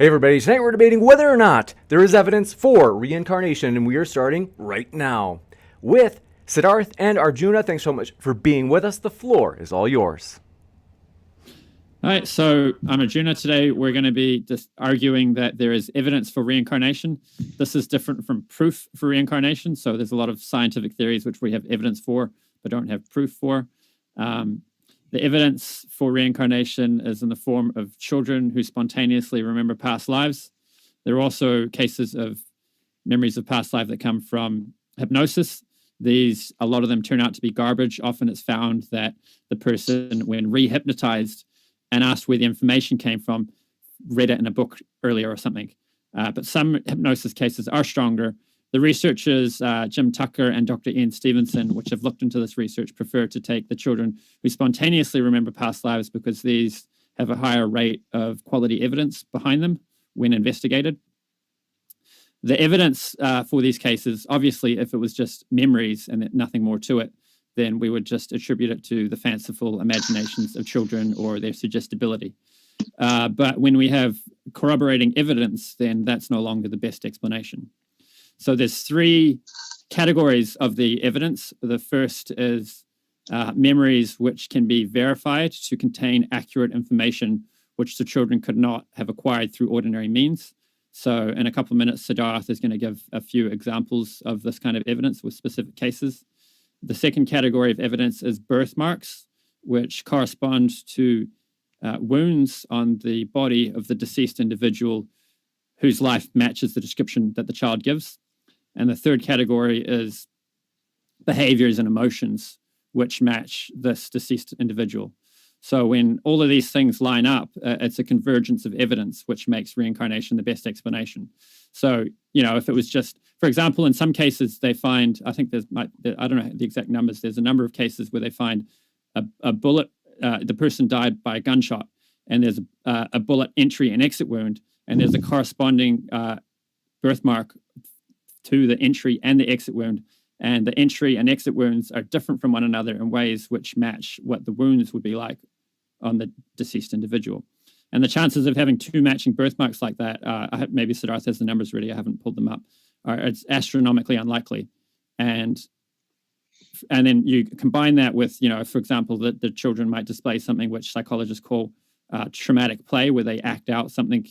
Hey everybody, tonight we're debating whether or not there is evidence for reincarnation, and we are starting right now with Sidharth and Arjuna. Thanks so much for being with us. The floor is all yours. All right, so I'm Arjuna. Today we're going to be just arguing that there is evidence for reincarnation. This is different from proof for reincarnation. So there's a lot of scientific theories which we have evidence for but don't have proof for. The evidence for reincarnation is in the form of children who spontaneously remember past lives. There are also cases of memories of past life that come from hypnosis. These, a lot of them turn out to be garbage. Often it's found that the person, when re-hypnotized and asked where the information came from, read it in a book earlier or something. But some hypnosis cases are stronger. The researchers, Jim Tucker and Dr. Ian Stevenson, which have looked into this research, prefer to take the children who spontaneously remember past lives because these have a higher rate of quality evidence behind them when investigated. The evidence for these cases, obviously, if it was just memories and nothing more to it, then we would just attribute it to the fanciful imaginations of children or their suggestibility. But when we have corroborating evidence, then that's no longer the best explanation. So there's three categories of the evidence. The first is memories which can be verified to contain accurate information which the children could not have acquired through ordinary means. So in a couple of minutes, Sidharth is going to give a few examples of this kind of evidence with specific cases. The second category of evidence is birthmarks, which correspond to wounds on the body of the deceased individual whose life matches the description that the child gives. And the third category is behaviors and emotions which match this deceased individual. So when all of these things line up, it's a convergence of evidence which makes reincarnation the best explanation. So, you know, if it was just, for example, in some cases they find, I think I don't know the exact numbers, there's a number of cases where they find a bullet, the person died by a gunshot, and there's a bullet entry and exit wound, and there's a corresponding birthmark to the entry and the exit wound. And the entry and exit wounds are different from one another in ways which match what the wounds would be like on the deceased individual. And the chances of having two matching birthmarks like that, maybe Sidharth has the numbers ready, I haven't pulled them up, it's astronomically unlikely. And then you combine that with, you know, for example, that the children might display something which psychologists call traumatic play, where they act out something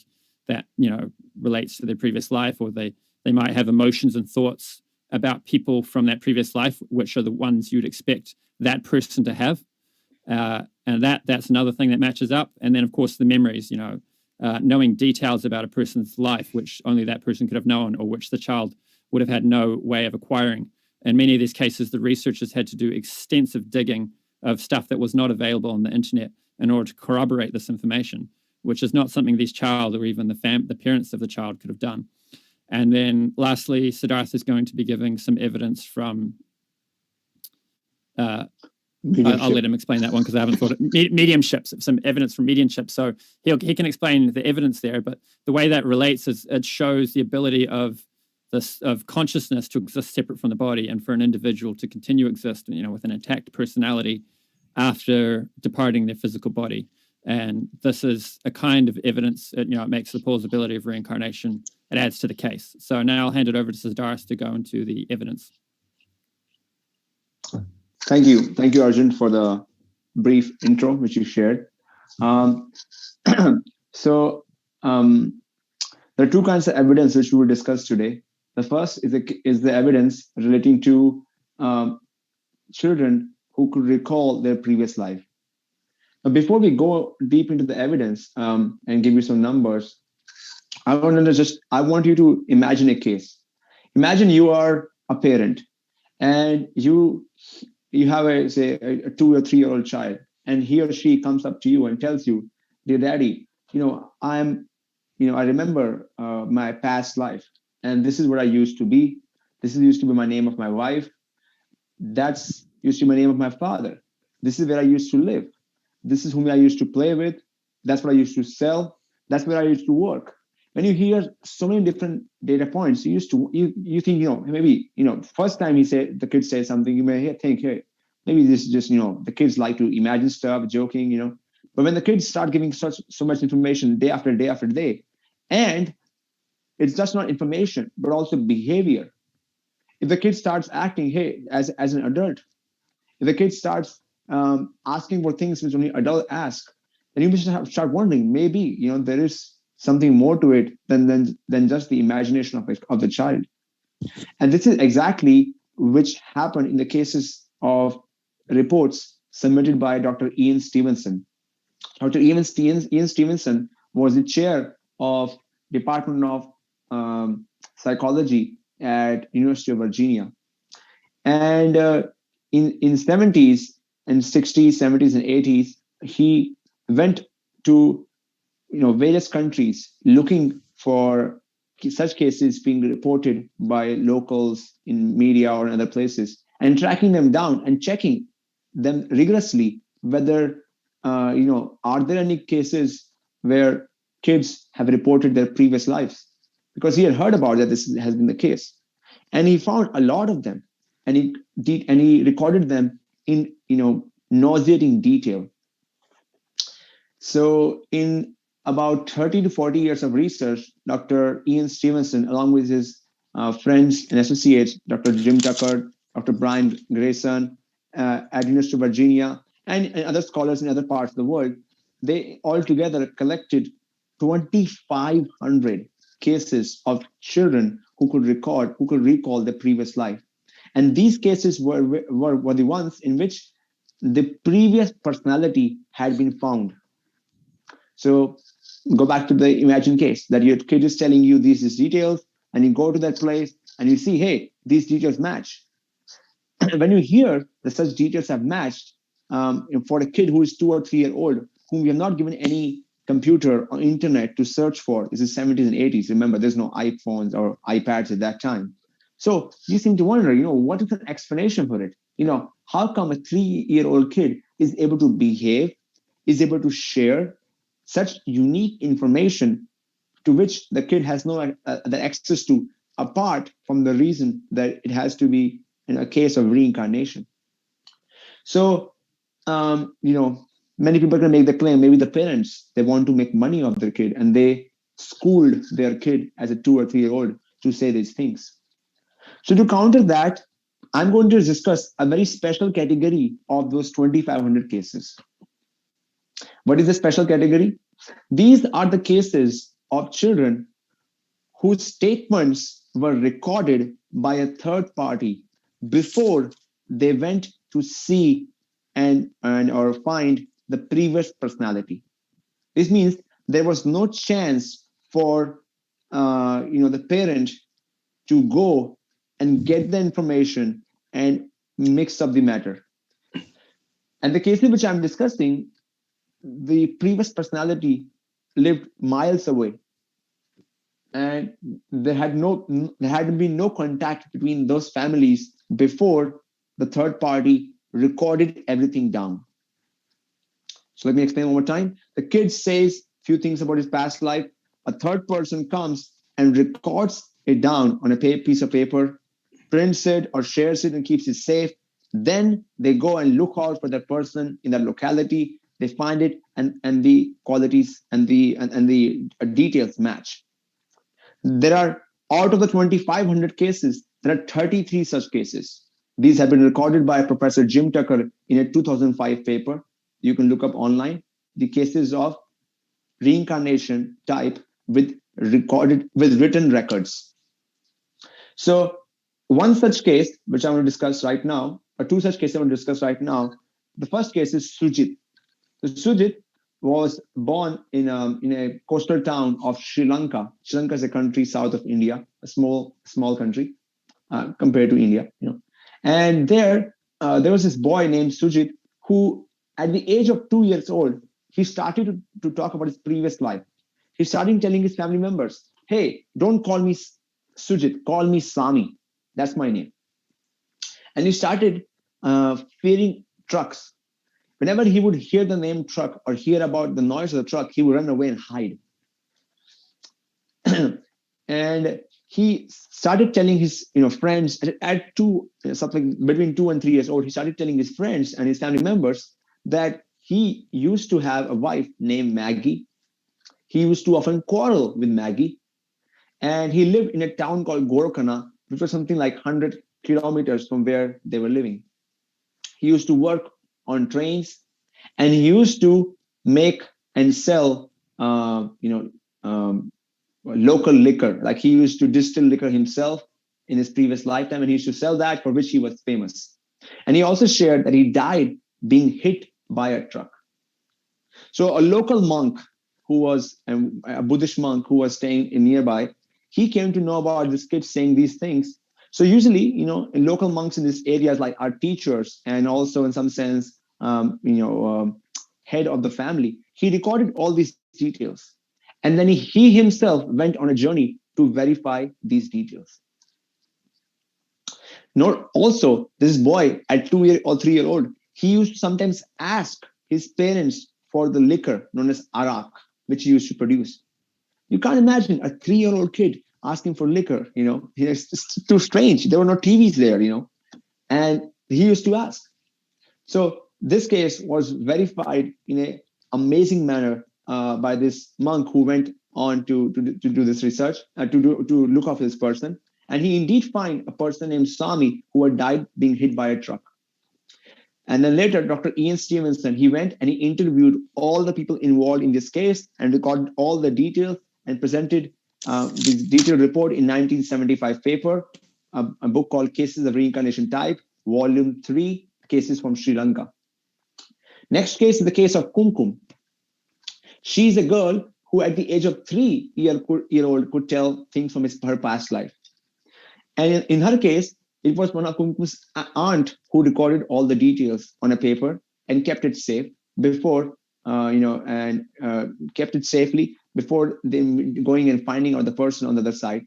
that, you know, relates to their previous life, or they might have emotions and thoughts about people from that previous life, which are the ones you'd expect that person to have. And that's another thing that matches up. And then, of course, the memories, you know, knowing details about a person's life, which only that person could have known, or which the child would have had no way of acquiring. In many of these cases, the researchers had to do extensive digging of stuff that was not available on the internet in order to corroborate this information, which is not something these child or even the parents of the child could have done. And then lastly, Sidharth is going to be giving some evidence from, I'll let him explain that one because I haven't thought it, mediumships, some evidence from mediumships. So he can explain the evidence there, but the way that relates is it shows the ability of consciousness to exist separate from the body, and for an individual to continue to exist, you know, with an intact personality after departing their physical body. And this is a kind of evidence, it makes the plausibility of reincarnation. It adds to the case. So now I'll hand it over to Sidharth to go into the evidence. Thank you, Arjun, for the brief intro which you shared. There are two kinds of evidence which we will discuss today. The first is the evidence relating to children who could recall their previous life. Now, before we go deep into the evidence and give you some numbers, I want you to imagine a case. Imagine you are a parent and you have a 2 or 3 year old child, and he or she comes up to you and tells you, "Dear Daddy, I remember my past life, and this is what I used to be. This used to be my name of my wife. That's used to be my name of my father. This is where I used to live. This is whom I used to play with. That's what I used to sell. That's where I used to work." When you hear so many different data points, you think, maybe, first time the kid says something, you may think, hey, maybe this is just, the kids like to imagine stuff, joking, But when the kids start giving so much information day after day after day, And it's just not information, but also behavior. If the kid starts acting, hey, as an adult, if the kid starts asking for things which only adult ask, then you must start wondering, maybe, there is something more to it than just the imagination of the child. And this is exactly which happened in the cases of reports submitted by Dr. Ian Stevenson. Dr. Ian Stevenson was the chair of Department of Psychology at University of Virginia. And in 70s and 60s, 70s, and 80s, he went to various countries looking for such cases being reported by locals in media or in other places, and tracking them down and checking them rigorously whether are there any cases where kids have reported their previous lives, because he had heard about that this has been the case, and he found a lot of them, and he recorded them in nauseating detail. So in about 30 to 40 years of research, Dr. Ian Stevenson, along with his friends and associates, Dr. Jim Tucker, Dr. Brian Grayson at University of Virginia, and other scholars in other parts of the world, they all together collected 2,500 cases of children who could recall their previous life. And these cases were the ones in which the previous personality had been found. So go back to the imagined case that your kid is telling you these details, and you go to that place and you see, hey, these details match. When you hear that such details have matched, for a kid who is 2 or 3 years old, whom we have not given any computer or internet to search for, this is 70s and 80s. Remember, there's no iPhones or iPads at that time. So you seem to wonder, what is an explanation for it? How come a 3-year-old kid is able to behave, is able to share such unique information to which the kid has no access to, apart from the reason that it has to be in a case of reincarnation. So, many people can make the claim, maybe the parents, they want to make money off their kid, and they schooled their kid as a 2 or 3-year-old to say these things. So to counter that, I'm going to discuss a very special category of those 2,500 cases. What is the special category? These are the cases of children whose statements were recorded by a third party before they went to see and or find the previous personality. This means there was no chance for the parent to go and get the information and mix up the matter. And the cases which I'm discussing, the previous personality lived miles away, and there had been no contact between those families before the third party recorded everything down. So let me explain one more time. The kid says few things about his past life. A third person comes and records it down on a piece of paper, prints it or shares it and keeps it safe. Then they go and look out for that person in that locality. They find it, and the qualities and the details match. There are, out of the 2,500 cases, there are 33 such cases. These have been recorded by Professor Jim Tucker in a 2005 paper. You can look up online the cases of reincarnation type with written records. So one such case, which I want to discuss right now, or two such cases I want to discuss right now. The first case is Sujit. So Sujit was born in a coastal town of Sri Lanka. Sri Lanka is a country south of India, a small country compared to India. And there was this boy named Sujit who, at the age of 2 years old, he started to talk about his previous life. He started telling his family members, "Hey, don't call me Sujit, call me Sami. That's my name." And he started fearing trucks. Whenever he would hear the name truck or hear about the noise of the truck, he would run away and hide. And he started telling his friends at something between 2 and 3 years old. He started telling his friends and his family members that he used to have a wife named Maggie. He used to often quarrel with Maggie, and he lived in a town called Gorkana, which was something like 100 kilometers from where they were living. He used to work on trains, and he used to make and sell, local liquor. Like he used to distill liquor himself in his previous lifetime, and he used to sell that, for which he was famous. And he also shared that he died being hit by a truck. So a local monk who was a Buddhist monk who was staying in nearby, he came to know about this kid saying these things. So usually, local monks in these areas like are teachers and also in some sense, head of the family. He recorded all these details. And then he himself went on a journey to verify these details. Also, this boy at 2 year or 3 year old, he used to sometimes ask his parents for the liquor known as arak, which he used to produce. You can't imagine a 3-year-old kid asking for liquor, it's too strange. There were no TVs there, and he used to ask. So this case was verified in an amazing manner by this monk who went on to do this research, to look after this person. And he indeed found a person named Sami who had died being hit by a truck. And then later, Dr. Ian Stevenson, he went and he interviewed all the people involved in this case and recorded all the details and presented this detailed report in 1975 paper, a book called Cases of Reincarnation Type, Volume 3, Cases from Sri Lanka. Next case is the case of Kumkum. She's a girl who at the age of 3-year-old could tell things from her past life. And in her case, it was one of Kumkum's aunt who recorded all the details on a paper and kept it safe before, kept it safely before them going and finding out the person on the other side.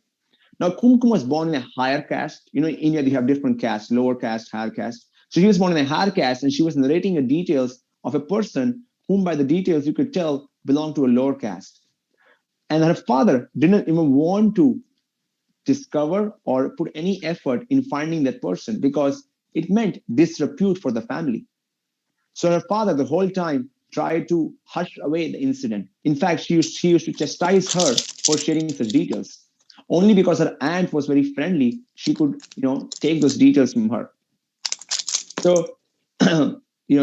Now, Kumkum was born in a higher caste. In India, they have different castes, lower caste, higher caste. So she was born in a higher caste, and she was narrating the details of a person whom by the details you could tell belonged to a lower caste. And her father didn't even want to discover or put any effort in finding that person because it meant disrepute for the family. So her father the whole time tried to hush away the incident. In fact, he used to chastise her for sharing such details. Only because her aunt was very friendly, she could, take those details from her. So,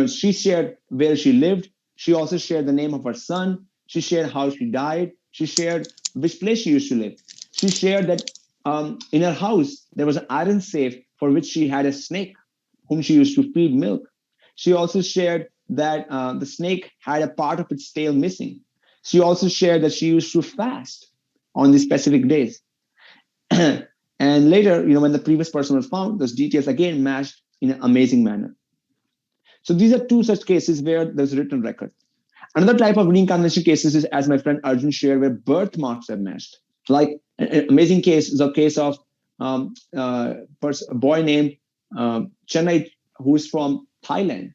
she shared where she lived. She also shared the name of her son. She shared how she died. She shared which place she used to live. She shared that in her house, there was an iron safe for which she had a snake whom she used to feed milk. She also shared that the snake had a part of its tail missing. She also shared that she used to fast on these specific days. And later, when the previous person was found, those details again matched in an amazing manner. So these are two such cases where there's written record. Another type of reincarnation cases is, as my friend Arjun shared, where birthmarks are matched. Like an amazing case is a case of a boy named Chennai, who is from Thailand.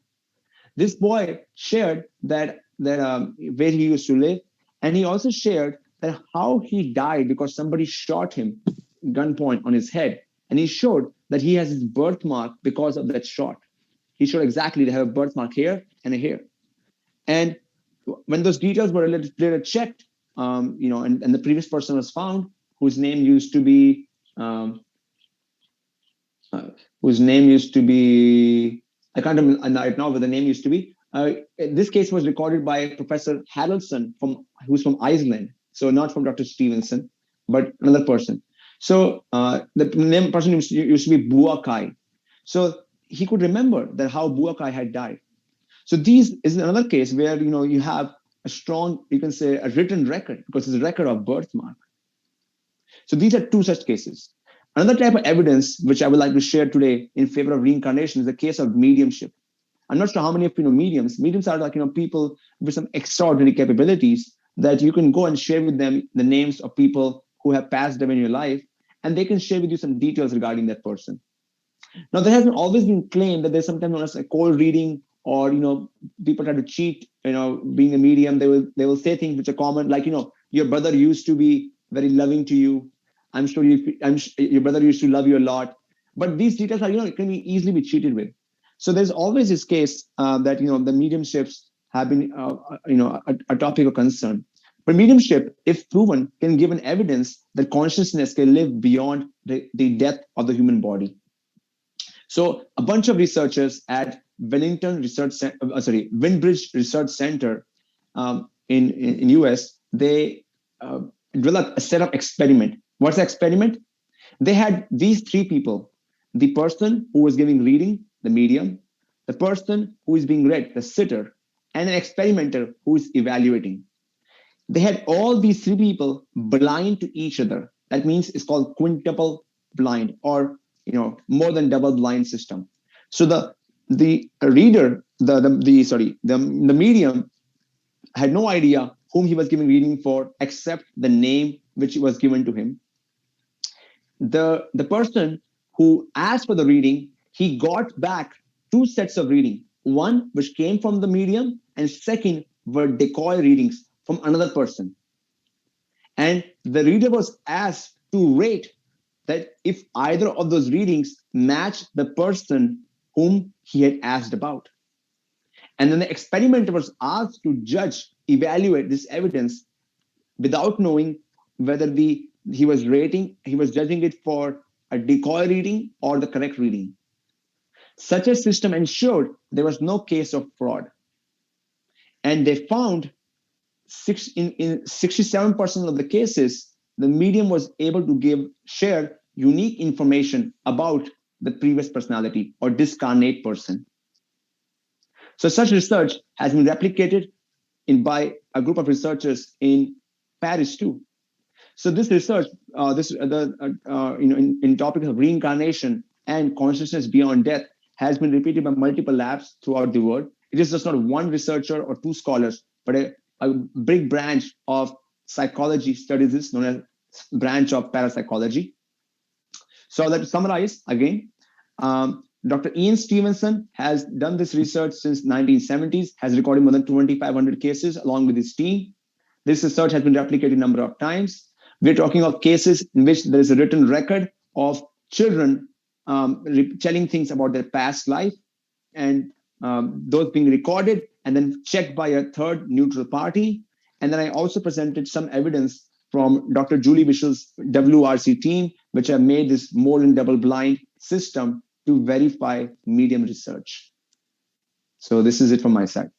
This boy shared that where he used to live, and he also shared that how he died because somebody shot him gunpoint on his head, and he showed that he has his birthmark because of that shot. He showed exactly they have a birthmark here and a here. And when those details were later checked, and the previous person was found, whose name used to be, I can't remember right now what the name used to be. This case was recorded by Professor Haraldson, who's from Iceland. So not from Dr. Stevenson, but another person. So the name person used to be Buakai. So he could remember that how Buakai had died. So these is another case where you have a strong, you can say, a written record because it's a record of birthmark. So these are two such cases. Another type of evidence which I would like to share today in favor of reincarnation is the case of mediumship. I'm not sure how many of you know mediums. Mediums are like people with some extraordinary capabilities that you can go and share with them the names of people who have passed away in your life, and they can share with you some details regarding that person. Now, there has always been claimed that there's sometimes known as a cold reading, or people try to cheat. Being a medium, they will say things which are common, like your brother used to be very loving to you. I'm sure your brother used to love you a lot. But these details are it can easily be cheated with. So there's always this case that the mediumships have been a topic of concern. But mediumship, if proven, can give an evidence that consciousness can live beyond the death of the human body. So a bunch of researchers at Windbridge Research Center in US, they developed a set of experiment. What's the experiment? They had these three people: the person who was giving reading, the medium; the person who is being read, the sitter; and an experimenter who is evaluating. They had all these three people blind to each other. That means it's called quintuple blind, or more than double blind system. So the reader, the medium had no idea whom he was giving reading for except the name which was given to him. The person who asked for the reading, he got back two sets of reading. One which came from the medium, and second were decoy readings from another person. And the reader was asked to rate that if either of those readings matched the person whom he had asked about. And then the experimenter was asked to evaluate this evidence without knowing whether he was judging it for a decoy reading or the correct reading. Such a system ensured there was no case of fraud. And they found in 67% of the cases, the medium was able to share unique information about the previous personality or discarnate person. So such research has been replicated by a group of researchers in Paris too. So this research, in topics of reincarnation and consciousness beyond death, has been repeated by multiple labs throughout the world. It is just not one researcher or two scholars, but a big branch of psychology studies this, known as branch of parapsychology. So let's summarize again. Dr. Ian Stevenson has done this research since 1970s, has recorded more than 2,500 cases along with his team. This research has been replicated a number of times. We're talking of cases in which there is a written record of children telling things about their past life, and those being recorded and then checked by a third neutral party. And then I also presented some evidence from Dr. Julie Vishal's WRC team, which have made this more than double blind system to verify medium research. So this is it from my side.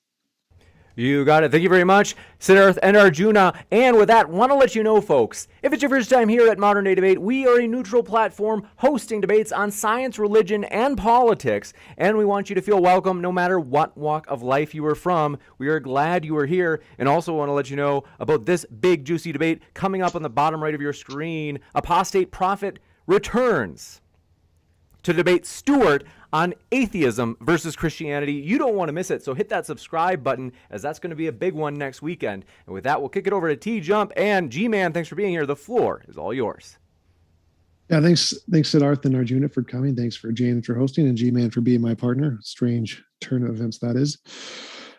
You got it. Thank you very much, Sidharth and Arjuna. And with that, want to let you know, folks, if it's your first time here at Modern Day Debate, we are a neutral platform hosting debates on science, religion, and politics. And we want you to feel welcome no matter what walk of life you are from. We are glad you are here. And also want to let you know about this big, juicy debate coming up on the bottom right of your screen. Apostate Prophet returns to debate Stuart on atheism versus Christianity. You don't want to miss it, so hit that subscribe button, as that's going to be a big one next weekend. And with that, we'll kick it over to TJump and GMan. Thanks for being here. The floor is all yours. Yeah, thanks Sidharth and Arjuna for coming. Thanks for Jane for hosting, and GMan for being my partner. Strange turn of events that is.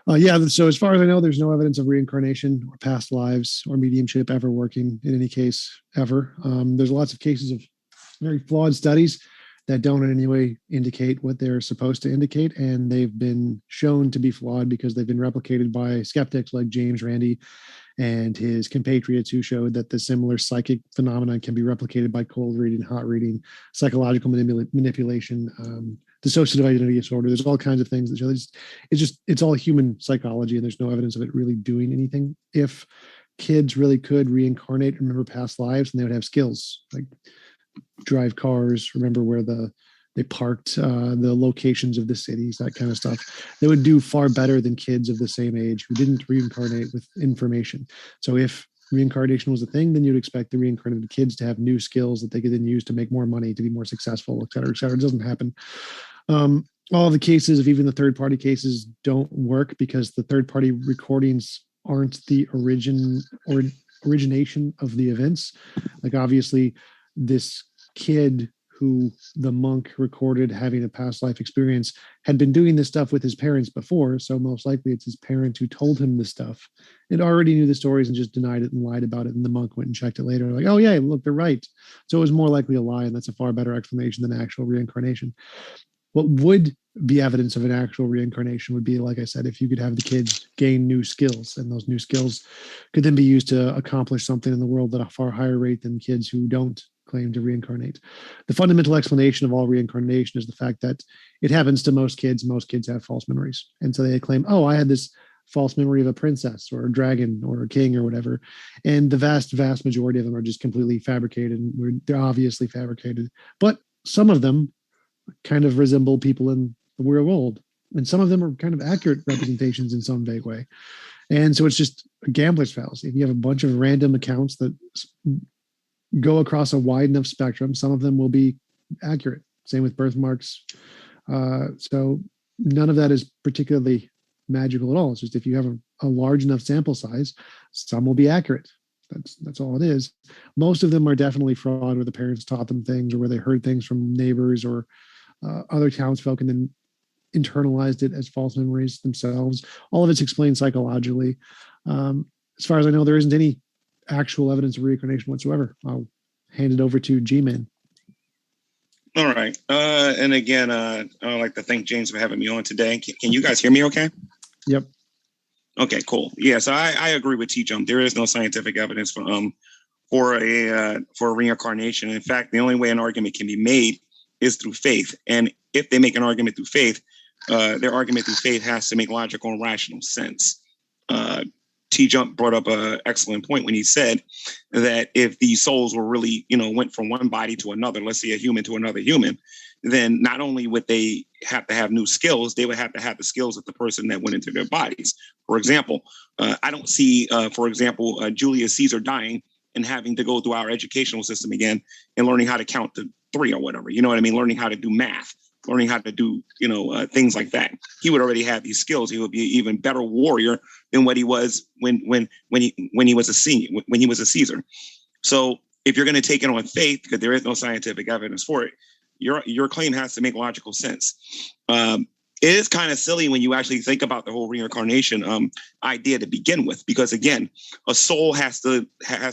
So as far as I know, there's no evidence of reincarnation or past lives or mediumship ever working in any case ever. There's lots of cases of very flawed studies that don't in any way indicate what they're supposed to indicate. And they've been shown to be flawed because they've been replicated by skeptics like James Randi and his compatriots, who showed that the similar psychic phenomenon can be replicated by cold reading, hot reading, psychological manipulation, dissociative identity disorder. There's all kinds of things that show it's all human psychology, and there's no evidence of it really doing anything. If kids really could reincarnate, remember past lives, and they would have skills like drive cars, remember where they parked, the locations of the cities, that kind of stuff. They would do far better than kids of the same age who didn't reincarnate with information. So if reincarnation was a thing, then you'd expect the reincarnated kids to have new skills that they could then use to make more money, to be more successful, et cetera, et cetera. It doesn't happen. All the cases, if even the third-party cases, don't work because the third-party recordings aren't the origination of the events. Like, obviously, this kid who the monk recorded having a past life experience had been doing this stuff with his parents before. So most likely it's his parent who told him this stuff and already knew the stories and just denied it and lied about it. And the monk went and checked it later. Like, oh yeah, look, they're right. So it was more likely a lie. And that's a far better explanation than actual reincarnation. what would be evidence of an actual reincarnation would be, like I said, if you could have the kids gain new skills, and those new skills could then be used to accomplish something in the world at a far higher rate than kids who don't claim to reincarnate. The fundamental explanation of all reincarnation is the fact that it happens to most kids. Most kids have false memories. And so they claim, oh, I had this false memory of a princess or a dragon or a king or whatever. And the vast majority of them are just completely fabricated. And they're obviously fabricated. But some of them kind of resemble people in the real world. And some of them are kind of accurate representations in some vague way. And so it's just a gambler's fallacy. If you have a bunch of random accounts that go across a wide enough spectrum, some of them will be accurate. Same with birthmarks. So none of that is particularly magical at all. It's just if you have a large enough sample size, some will be accurate. That's all it is. Most of them are definitely fraud, where the parents taught them things, or where they heard things from neighbors or other townsfolk and then internalized it as false memories themselves. All of it's explained psychologically. As far as I know, there isn't any actual evidence of reincarnation whatsoever. I'll hand it over to GMan. All right. And again, I'd like to thank James for having me on today. Can you guys hear me okay? Yep. Okay, cool. Yeah, so I agree with TJump. There is no scientific evidence for a reincarnation. In fact, the only way an argument can be made is through faith. And if they make an argument through faith, their argument through faith has to make logical and rational sense. TJump brought up an excellent point when he said that if these souls were really, went from one body to another, let's say a human to another human, then not only would they have to have new skills, they would have to have the skills of the person that went into their bodies. For example, I don't see, Julius Caesar dying and having to go through our educational system again and learning how to count to 3 or whatever. You know what I mean? Learning how to do math, learning how to do, things like that. He would already have these skills. He would be an even better warrior than what he was when he was a Caesar. So if you're going to take it on faith, because there is no scientific evidence for it, your claim has to make logical sense. It is kind of silly when you actually think about the whole reincarnation idea to begin with, because again, a soul has to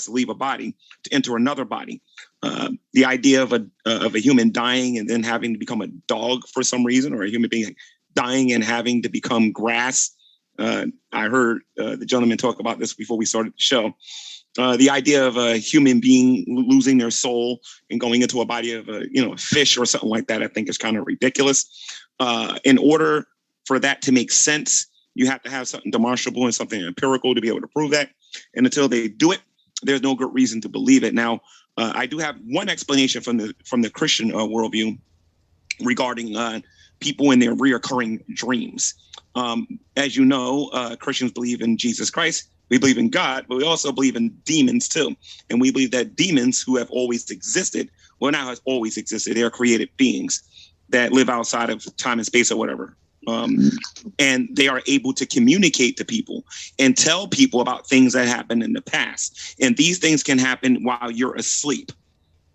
leave a body to enter another body. The idea of a human dying and then having to become a dog for some reason, or a human being dying and having to become grass. I heard the gentleman talk about this before we started the show. The idea of a human being losing their soul and going into a body of a fish or something like that, I think is kind of ridiculous. In order for that to make sense, you have to have something demonstrable and something empirical to be able to prove that. And until they do it, there's no good reason to believe it. Now, I do have one explanation from the Christian worldview regarding people in their reoccurring dreams. As you know, Christians believe in Jesus Christ. We believe in God, but we also believe in demons too. And we believe that demons who have always existed, well, not has always existed, they are created beings that live outside of time and space or whatever. And they are able to communicate to people and tell people about things that happened in the past. And these things can happen while you're asleep.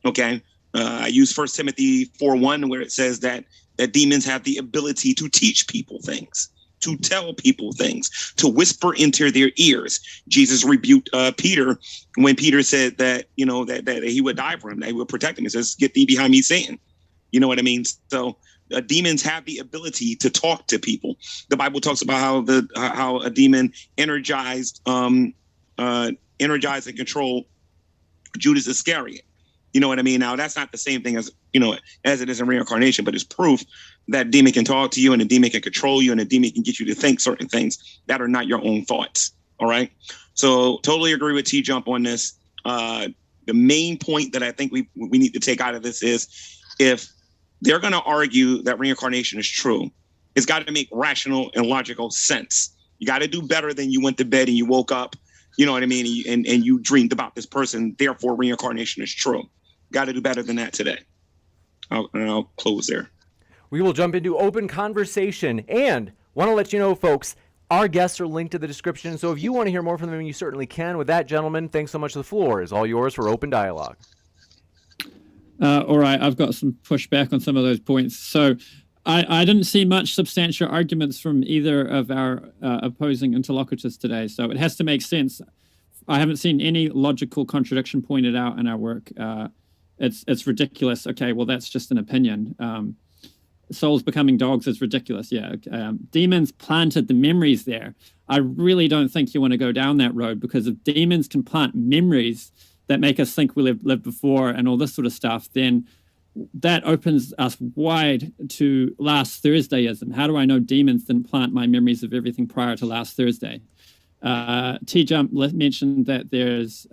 Okay. I use 1 Timothy 4:1, where it says that demons have the ability to teach people things, to tell people things, to whisper into their ears. Jesus rebuked Peter when Peter said that, that he would die for him, that he would protect him. He says, "Get thee behind me, Satan." You know what I mean? So demons have the ability to talk to people. The Bible talks about how a demon energized and controlled Judas Iscariot. You know what I mean? Now, that's not the same thing as it is in reincarnation, but it's proof that demon can talk to you, and a demon can control you, and a demon can get you to think certain things that are not your own thoughts. All right. So totally agree with TJump on this. The main point that I think we need to take out of this is, if they're going to argue that reincarnation is true, it's got to make rational and logical sense. You got to do better than you went to bed and you woke up, you know what I mean? And you dreamed about this person. Therefore, reincarnation is true. Got to do better than that today. I'll close there. We will jump into open conversation, and want to let you know, folks, our guests are linked to the description. So if you want to hear more from them, you certainly can. With that, gentlemen, thanks so much. The floor is all yours for open dialogue. All right, I've got some pushback on some of those points. So I didn't see much substantial arguments from either of our opposing interlocutors today. So it has to make sense. I haven't seen any logical contradiction pointed out in our work. It's ridiculous. Okay, well, that's just an opinion. souls becoming dogs is ridiculous. Yeah. Demons planted the memories there. I really don't think you want to go down that road, because if demons can plant memories that make us think we lived before and all this sort of stuff, then that opens us wide to last Thursdayism. How do I know demons didn't plant my memories of everything prior to last Thursday? TJump mentioned that there's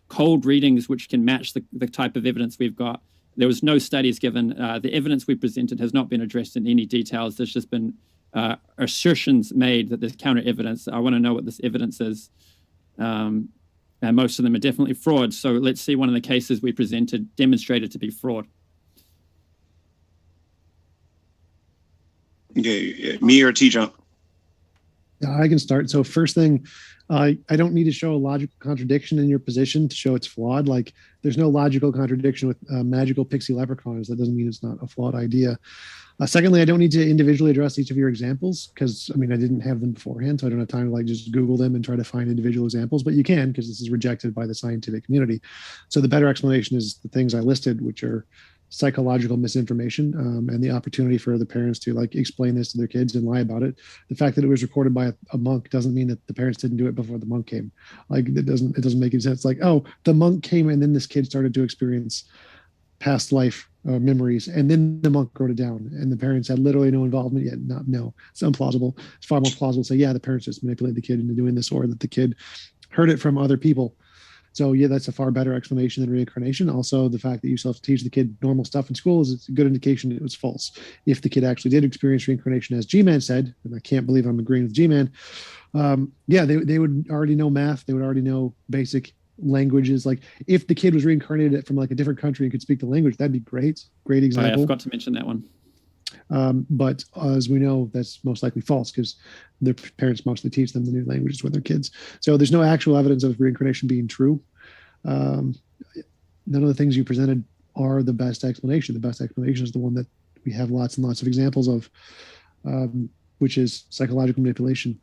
cold readings which can match the type of evidence we've got. There was no studies given. The evidence we presented has not been addressed in any details. There's just been assertions made that there's counter evidence. I want to know what this evidence is. And most of them are definitely fraud. So let's see one of the cases we presented demonstrated to be fraud. Yeah, me or TJump? Yeah, I can start. So first thing, I don't need to show a logical contradiction in your position to show it's flawed. Like, there's no logical contradiction with magical pixie leprechauns. That doesn't mean it's not a flawed idea. Secondly, I don't need to individually address each of your examples, because I didn't have them beforehand, so I don't have time to just Google them and try to find individual examples, but you can, because this is rejected by the scientific community. So the better explanation is the things I listed, which are psychological misinformation, and the opportunity for the parents to explain this to their kids and lie about it. The fact that it was recorded by a monk doesn't mean that the parents didn't do it before the monk came. It doesn't make any sense. The monk came and then this kid started to experience past life memories, and then the monk wrote it down, and the parents had literally no involvement yet. No, it's implausible. It's far more plausible to say, yeah, the parents just manipulated the kid into doing this, or that the kid heard it from other people. So yeah, that's a far better explanation than reincarnation. Also, the fact that you still have to teach the kid normal stuff in school is a good indication it was false. If the kid actually did experience reincarnation, as GMan said, and I can't believe I'm agreeing with GMan, they would already know math. They would already know basic languages. If the kid was reincarnated from a different country and could speak the language, that'd be great. Great example. I forgot to mention that one. But as we know, that's most likely false, because their parents mostly teach them the new languages with their kids. So there's no actual evidence of reincarnation being true. None of the things you presented are the best explanation. The best explanation is the one that we have lots and lots of examples of, which is psychological manipulation.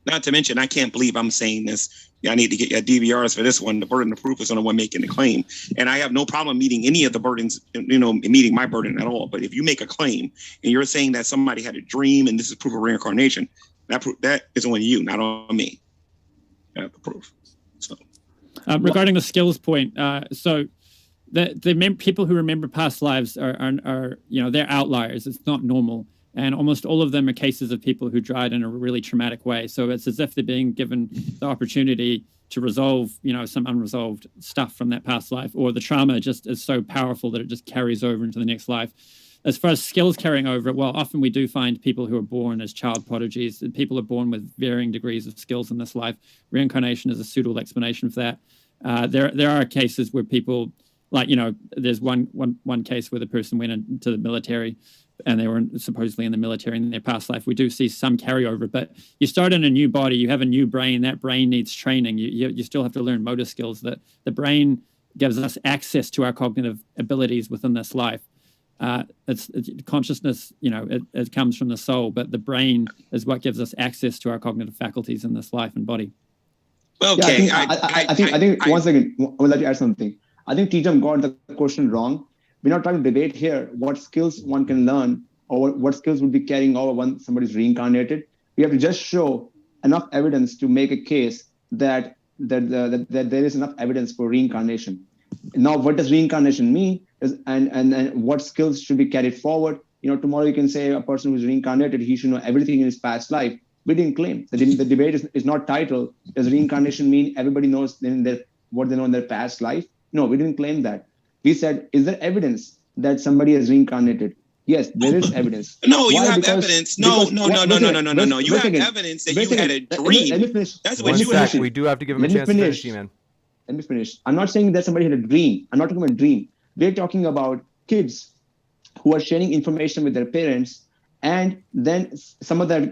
Not to mention, I can't believe I'm saying this. I need to get your DVRs for this one. The burden of proof is on the one making the claim. And I have no problem meeting any of the burdens, meeting my burden at all. But if you make a claim and you're saying that somebody had a dream and this is proof of reincarnation, that is on you, not on me. I have the proof. So, regarding the skills point, so the people who remember past lives are they're outliers. It's not normal. And almost all of them are cases of people who died in a really traumatic way. So it's as if they're being given the opportunity to resolve, some unresolved stuff from that past life, or the trauma just is so powerful that it just carries over into the next life. As far as skills carrying over, well, often we do find people who are born as child prodigies. People are born with varying degrees of skills in this life. Reincarnation is a suitable explanation for that. There are cases where people, there's one case where the person went into the military and they were supposedly in the military in their past life. We do see some carryover, but you start in a new body, you have a new brain. That brain needs training. You still have to learn motor skills. That the brain gives us access to our cognitive abilities within this life. It's consciousness, it comes from the soul, but the brain is what gives us access to our cognitive faculties in this life and body. Okay. Yeah, I think one second, I would like to add something. I think TJump got the question wrong. We're not trying to debate here what skills one can learn or what skills would be carrying over when somebody's reincarnated. We have to just show enough evidence to make a case that there is enough evidence for reincarnation. Now, what does reincarnation mean? And what skills should be carried forward? Tomorrow you can say a person who's reincarnated, he should know everything in his past life. We didn't claim. The debate is not titled, does reincarnation mean everybody knows what they know in their past life? No, we didn't claim that. We said, is there evidence that somebody has reincarnated? Yes, there is evidence. No, you have evidence. No. You have evidence that you had a dream. Let me finish. That's what you had. We do have to give him a chance to finish, man. Let me finish. I'm not saying that somebody had a dream. I'm not talking about a dream. We're talking about kids who are sharing information with their parents. And then some of that,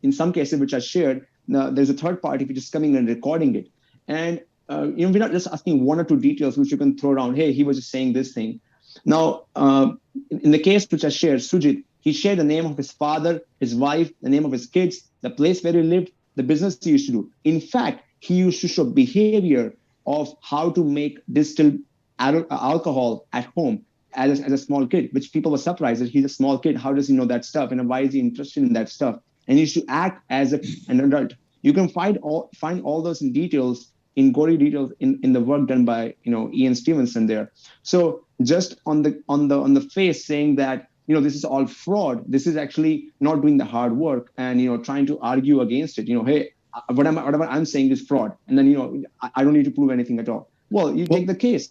in some cases which are shared, there's a third party which is coming and recording it. And we're not just asking one or two details which you can throw around. Hey, he was just saying this thing. Now, in the case which I shared, Sujit, he shared the name of his father, his wife, the name of his kids, the place where he lived, the business he used to do. In fact, he used to show behavior of how to make distilled alcohol at home. as a small kid, which people were surprised that he's a small kid. How does he know that stuff? And why is he interested in that stuff? And he used to act as an adult. You can find all those details, in gory details, in the work done by Ian Stevenson there. So just on the face saying that this is all fraud, this is actually not doing the hard work and trying to argue against it. Hey, whatever I'm saying is fraud, and then I don't need to prove anything at all. Well, you take case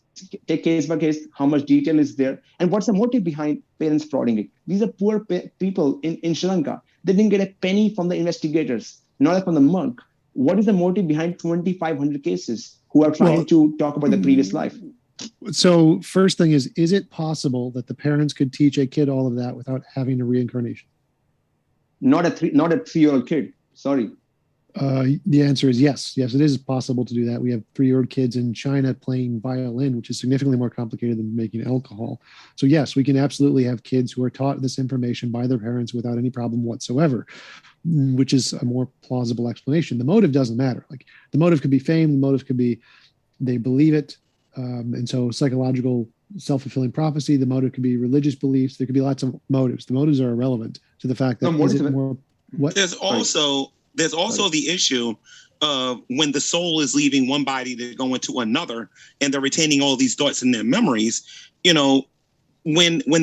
by case, how much detail is there, and what's the motive behind parents frauding it? These are poor people in Sri Lanka. They didn't get a penny from the investigators, not from the monk. What is the motive behind 2,500 cases who are trying to talk about the previous life? So first thing is it possible that the parents could teach a kid all of that without having a reincarnation? Not a 3-year-old kid. Sorry. The answer is yes. Yes, it is possible to do that. We have 3-year-old kids in China playing violin, which is significantly more complicated than making alcohol. So yes, we can absolutely have kids who are taught this information by their parents without any problem whatsoever, which is a more plausible explanation. The motive doesn't matter. Like, the motive could be fame. The motive could be they believe it. And so psychological self-fulfilling prophecy, the motive could be religious beliefs. There could be lots of motives. The motives are irrelevant to the fact that There's also the issue of when the soul is leaving one body to go into another, and they're retaining all these thoughts in their memories. When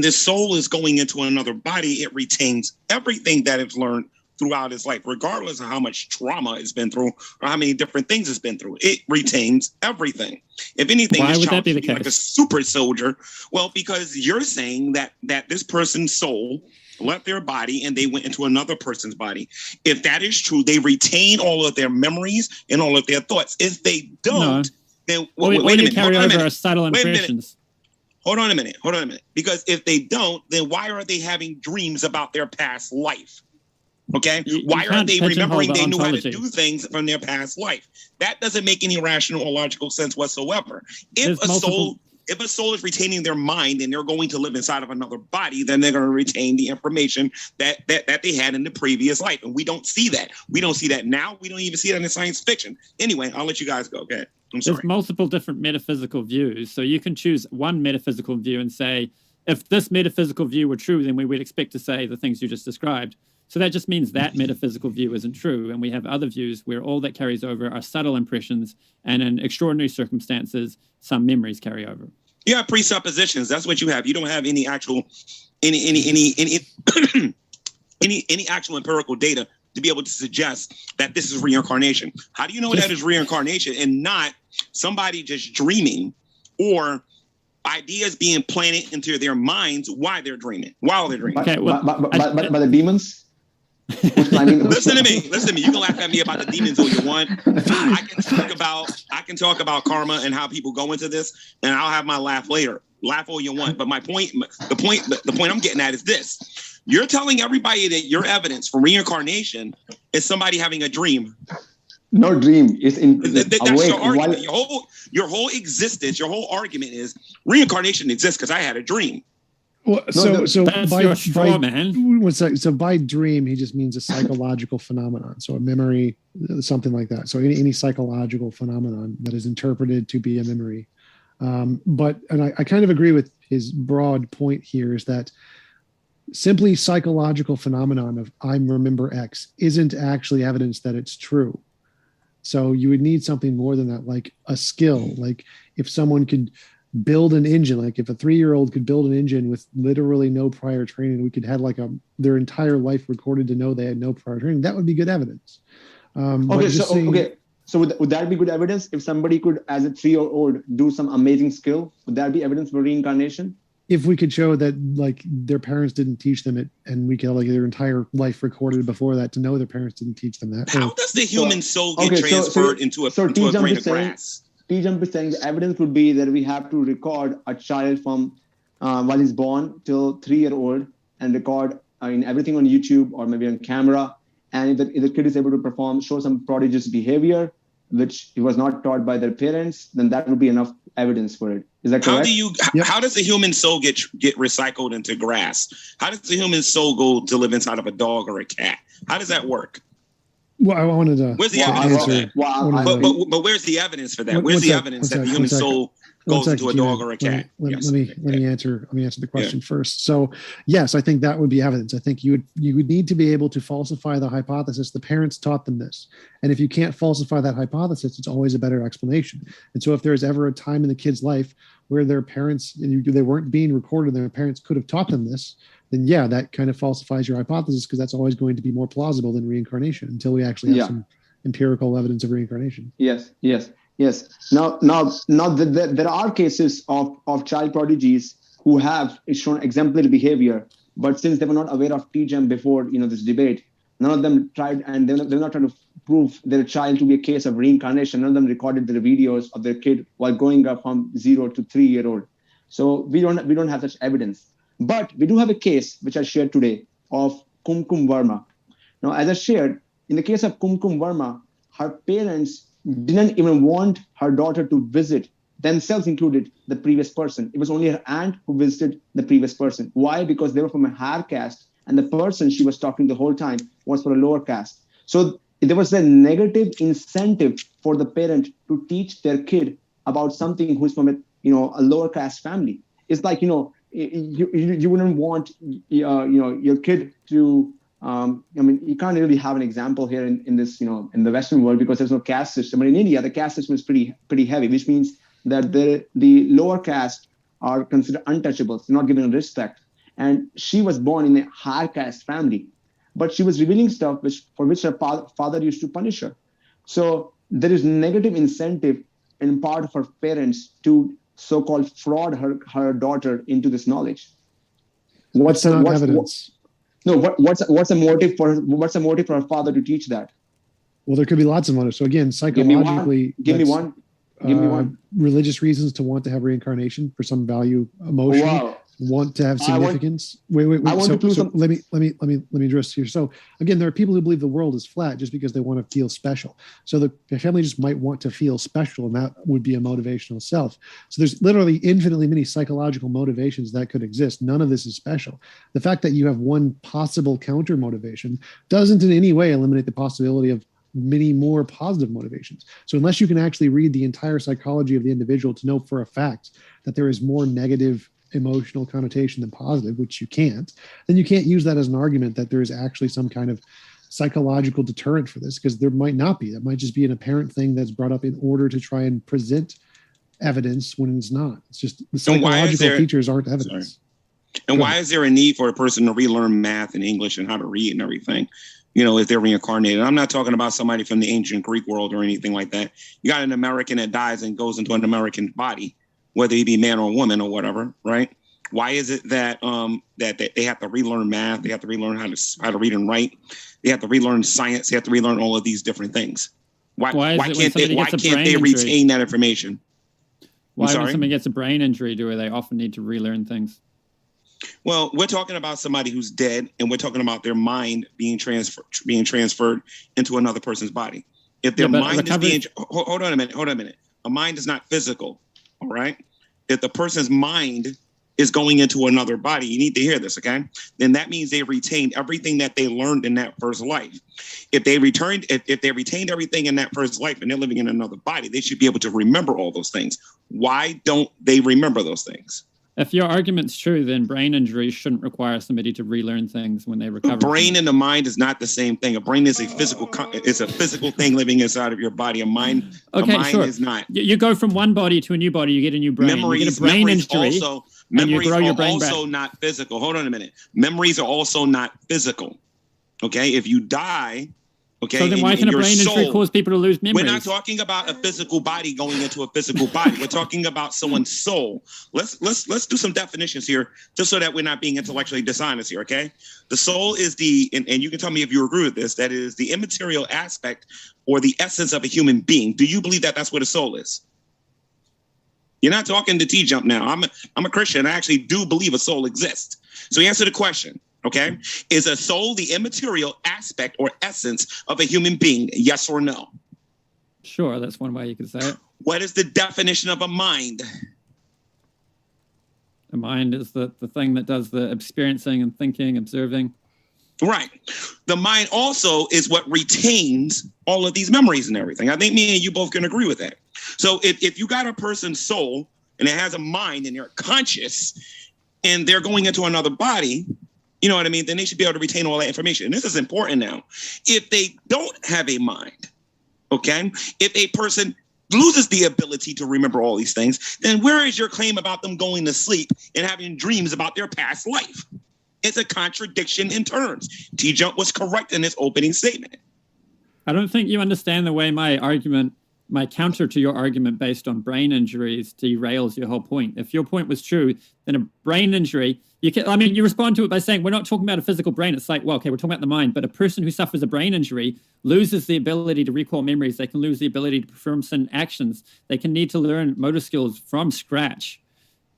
the soul is going into another body, it retains everything that it's learned throughout its life, regardless of how much trauma it's been through or how many different things it's been through. It retains everything. If anything, why it's would that be the case? Like a super soldier. Well, because you're saying that this person's soul left their body and they went into another person's body. If that is true, they retain all of their memories and all of their thoughts. If they don't, then wait a minute. Carry over our subtle impressions. Hold on a minute. Because if they don't, then why are they having dreams about their past life? Okay, why are they remembering they knew how to do things from their past life? That doesn't make any rational or logical sense whatsoever. If a soul is retaining their mind and they're going to live inside of another body, then they're going to retain the information that they had in the previous life. And we don't see that. We don't see that now. We don't even see that in science fiction. Anyway, I'll let you guys go. Okay. I'm sorry. There's multiple different metaphysical views. So you can choose one metaphysical view and say, if this metaphysical view were true, then we would expect to say the things you just described. So that just means that metaphysical view isn't true. And we have other views where all that carries over are subtle impressions, and in extraordinary circumstances, some memories carry over. You have presuppositions. That's what you have. You don't have any actual any actual empirical data to be able to suggest that this is reincarnation. How do you know that is reincarnation and not somebody just dreaming or ideas being planted into their minds while they're dreaming? Okay, well, by the demons? Listen to me. You can laugh at me about the demons all you want. I can talk about karma and how people go into this, and I'll have my laugh later. Laugh all you want. But the point I'm getting at is this. You're telling everybody that your evidence for reincarnation is somebody having a dream. No dream. It's that's your argument. Your whole existence, your whole argument is reincarnation exists because I had a dream. Well, so by dream, he just means a psychological phenomenon. So a memory, something like that. So any psychological phenomenon that is interpreted to be a memory. But I kind of agree with his broad point here is that simply psychological phenomenon of I remember X isn't actually evidence that it's true. So you would need something more than that, like a skill. Like if someone could build an engine, like if a 3-year-old could build an engine with literally no prior training, we could have like their entire life recorded to know they had no prior training. That would be good evidence. So would that be good evidence if somebody could, as a 3-year-old, do some amazing skill? Would that be evidence for reincarnation? If we could show that like their parents didn't teach them it, and we could have like their entire life recorded before that to know their parents didn't teach them that. How does the human soul get transferred into a grain of grass? TJump is saying the evidence would be that we have to record a child from while he's born till 3-year-old and record everything on YouTube or maybe on camera. And if the kid is able to show some prodigious behavior, which he was not taught by their parents, then that would be enough evidence for it. Is that correct? How does the human soul get recycled into grass? How does the human soul go to live inside of a dog or a cat? How does that work? Well, I wanted to. Where's the evidence for that? But where's the evidence for that? Where's the evidence that the human soul goes into a dog or a cat. Let me answer the question first. So yes, I think that would be evidence. I think you would need to be able to falsify the hypothesis. The parents taught them this. And if you can't falsify that hypothesis, it's always a better explanation. And so if there's ever a time in the kid's life where their parents, they weren't being recorded, their parents could have taught them this, then yeah, that kind of falsifies your hypothesis, because that's always going to be more plausible than reincarnation until we actually have some empirical evidence of reincarnation. Yes. Now, there are cases of child prodigies who have shown exemplary behavior, but since they were not aware of TJump before, this debate, none of them tried, and they're not trying to prove their child to be a case of reincarnation. None of them recorded their videos of their kid while growing up from 0 to 3-year-old. So we don't have such evidence. But we do have a case which I shared today of Kumkum Verma. Now, as I shared, in the case of Kumkum Verma, her parents didn't even want her daughter to visit, themselves included, the previous person. It was only her aunt who visited the previous person. Why? Because they were from a higher caste, and the person she was talking the whole time was for a lower caste. So there was a negative incentive for the parent to teach their kid about something who's from a lower caste family. It's like, you wouldn't want your kid to you can't really have an example here in this, in the Western world, because there's no caste system. But in India, the caste system is pretty heavy, which means that the lower caste are considered untouchables, not given respect. And she was born in a higher caste family, but she was revealing stuff for which her father used to punish her. So there is negative incentive in part of her parents to so-called fraud her daughter into this knowledge. What's the evidence? What's the motive for her father to teach that? Well, there could be lots of motives. So again, psychologically, give me one. Religious reasons to want to have reincarnation for some value emotionally. Wow. Want to have significance. Wait. Let me address here. So again, there are people who believe the world is flat just because they want to feel special. So the family just might want to feel special, and that would be a motivational self. So there's literally infinitely many psychological motivations that could exist. None of this is special. The fact that you have one possible counter motivation doesn't in any way eliminate the possibility of many more positive motivations. So unless you can actually read the entire psychology of the individual to know for a fact that there is more negative emotional connotation than positive, which you can't, then you can't use that as an argument that there is actually some kind of psychological deterrent for this, because there might not be. That might just be an apparent thing that's brought up in order to try and present evidence when it's not. It's just the psychological features aren't evidence. And why is there a need for a person to relearn math and English and how to read and everything? If they're reincarnated. I'm not talking about somebody from the ancient Greek world or anything like that. You got an American that dies and goes into an American body, whether he be man or woman or whatever, right? Why is it that that they have to relearn math? They have to relearn how to read and write. They have to relearn science. They have to relearn all of these different things. Why can't they retain that information? Why when somebody gets a brain injury do they often need to relearn things? Well, we're talking about somebody who's dead, and we're talking about their mind being transferred into another person's body. If their mind is being hold on a minute. A mind is not physical. All right. If the person's mind is going into another body, you need to hear this, okay? Then that means they retained everything that they learned in that first life. If they retained everything in that first life and they're living in another body, they should be able to remember all those things. Why don't they remember those things? If your argument's true, then brain injuries shouldn't require somebody to relearn things when they recover. The brain and the mind is not the same thing. A brain is a physical thing living inside of your body. A mind is not. You go from one body to a new body, you get a new brain. You get a brain injury, and you grow your brain back. Memories are also not physical. Hold on a minute. Memories are also not physical. Okay? If you die, okay. So then why can a brain injury cause people to lose memories? We're not talking about a physical body going into a physical body. We're talking about someone's soul. Let's do some definitions here, just so that we're not being intellectually dishonest here, okay? The soul is and you can tell me if you agree with this, that is the immaterial aspect or the essence of a human being. Do you believe that that's what a soul is? You're not talking to TJump now. I'm a Christian. I actually do believe a soul exists. So answer the question. Okay. Is a soul the immaterial aspect or essence of a human being? Yes or no? Sure. That's one way you could say it. What is the definition of a mind? A mind is the thing that does the experiencing and thinking, observing. Right. The mind also is what retains all of these memories and everything. I think me and you both can agree with that. So if you got a person's soul and it has a mind and they're conscious and they're going into another body, you know what I mean? Then they should be able to retain all that information. And this is important now. If they don't have a mind, okay, if a person loses the ability to remember all these things, then where is your claim about them going to sleep and having dreams about their past life? It's a contradiction in terms. TJump was correct in his opening statement. I don't think you understand the way my counter to your argument based on brain injuries derails your whole point. If your point was true, then a brain injury, you respond to it by saying, we're not talking about a physical brain. It's like, well, okay, we're talking about the mind, but a person who suffers a brain injury loses the ability to recall memories. They can lose the ability to perform certain actions. They can need to learn motor skills from scratch.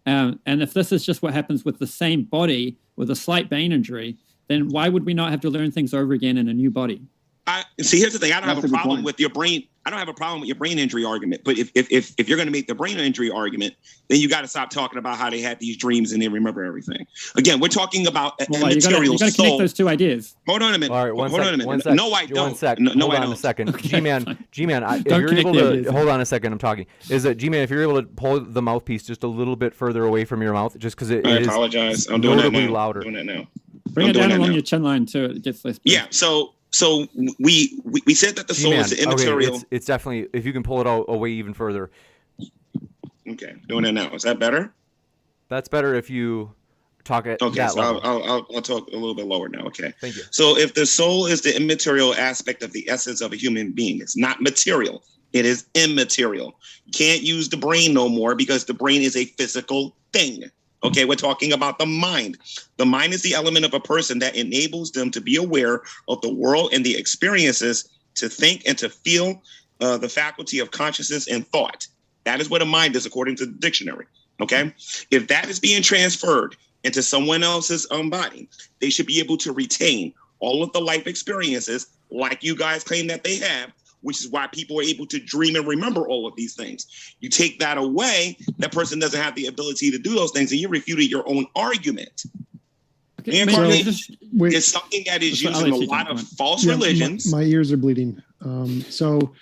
And if this is just what happens with the same body with a slight brain injury, then why would we not have to learn things over again in a new body? See, here's the thing. I don't have a problem with your brain. I don't have a problem with your brain injury argument. But if you're going to make the brain injury argument, then you got to stop talking about how they had these dreams and they remember everything. Again, we're talking about immaterial you got to connect those two ideas. Hold on a minute. All right, hold on a minute. No, I don't. Hold on a second. Okay, G-Man, if you're able to hold on a second, I'm talking. Is that G-Man? If you're able to pull the mouthpiece just a little bit further away from your mouth, just because it is apologize. I'm doing that now. Louder. I'm doing that now. Bring it down along your chin line too. It gets less. Yeah. So we said that the soul is immaterial. Okay, it's definitely, if you can pull it away even further. Okay, doing that now. Is that better? That's better if you talk at okay, that so level. I'll talk a little bit lower now. Okay. Thank you. So if the soul is the immaterial aspect of the essence of a human being, it's not material. It is immaterial. You can't use the brain no more because the brain is a physical thing. Okay, we're talking about the mind. The mind is the element of a person that enables them to be aware of the world and the experiences, to think and to feel, the faculty of consciousness and thought. That is what a mind is, according to the dictionary. Okay, if that is being transferred into someone else's body, they should be able to retain all of the life experiences like you guys claim that they have, which is why people are able to dream and remember all of these things. You take that away, that person doesn't have the ability to do those things, and you refuted your own argument. Okay, Reincarnation is something that is used in a lot of false religions. My ears are bleeding. So,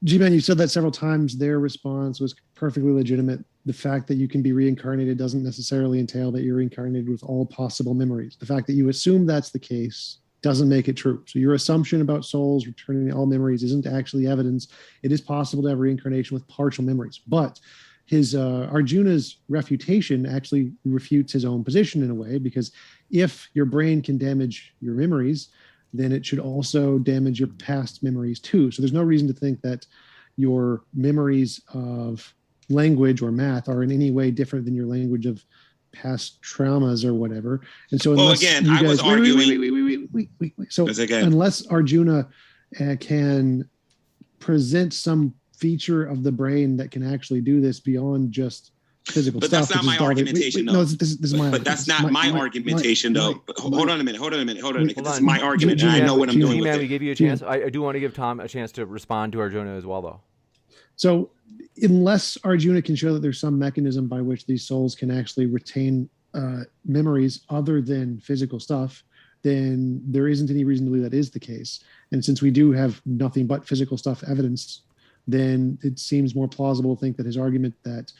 G-Man, you said that several times. Their response was perfectly legitimate. The fact that you can be reincarnated doesn't necessarily entail that you're reincarnated with all possible memories. The fact that you assume that's the case doesn't make it true. So your assumption about souls returning all memories isn't actually evidence. It is possible to have reincarnation with partial memories. But his Arjuna's refutation actually refutes his own position in a way, because if your brain can damage your memories, then it should also damage your past memories too. So there's no reason to think that your memories of language or math are in any way different than your language of past traumas or whatever. And so I was arguing. Wait. So unless Arjuna can present some feature of the brain that can actually do this beyond just physical but stuff. But that's not my argumentation, though. No, this is my. But that's not my argumentation, though. Hold on a minute. This is my argument, and I know what I'm doing with it. We gave you a chance. I do want to give Tom a chance to respond to Arjuna as well, though. So unless Arjuna can show that there's some mechanism by which these souls can actually retain memories other than physical stuff, then there isn't any reason to believe that is the case. And since we do have nothing but physical stuff evidence, then it seems more plausible to think that his argument that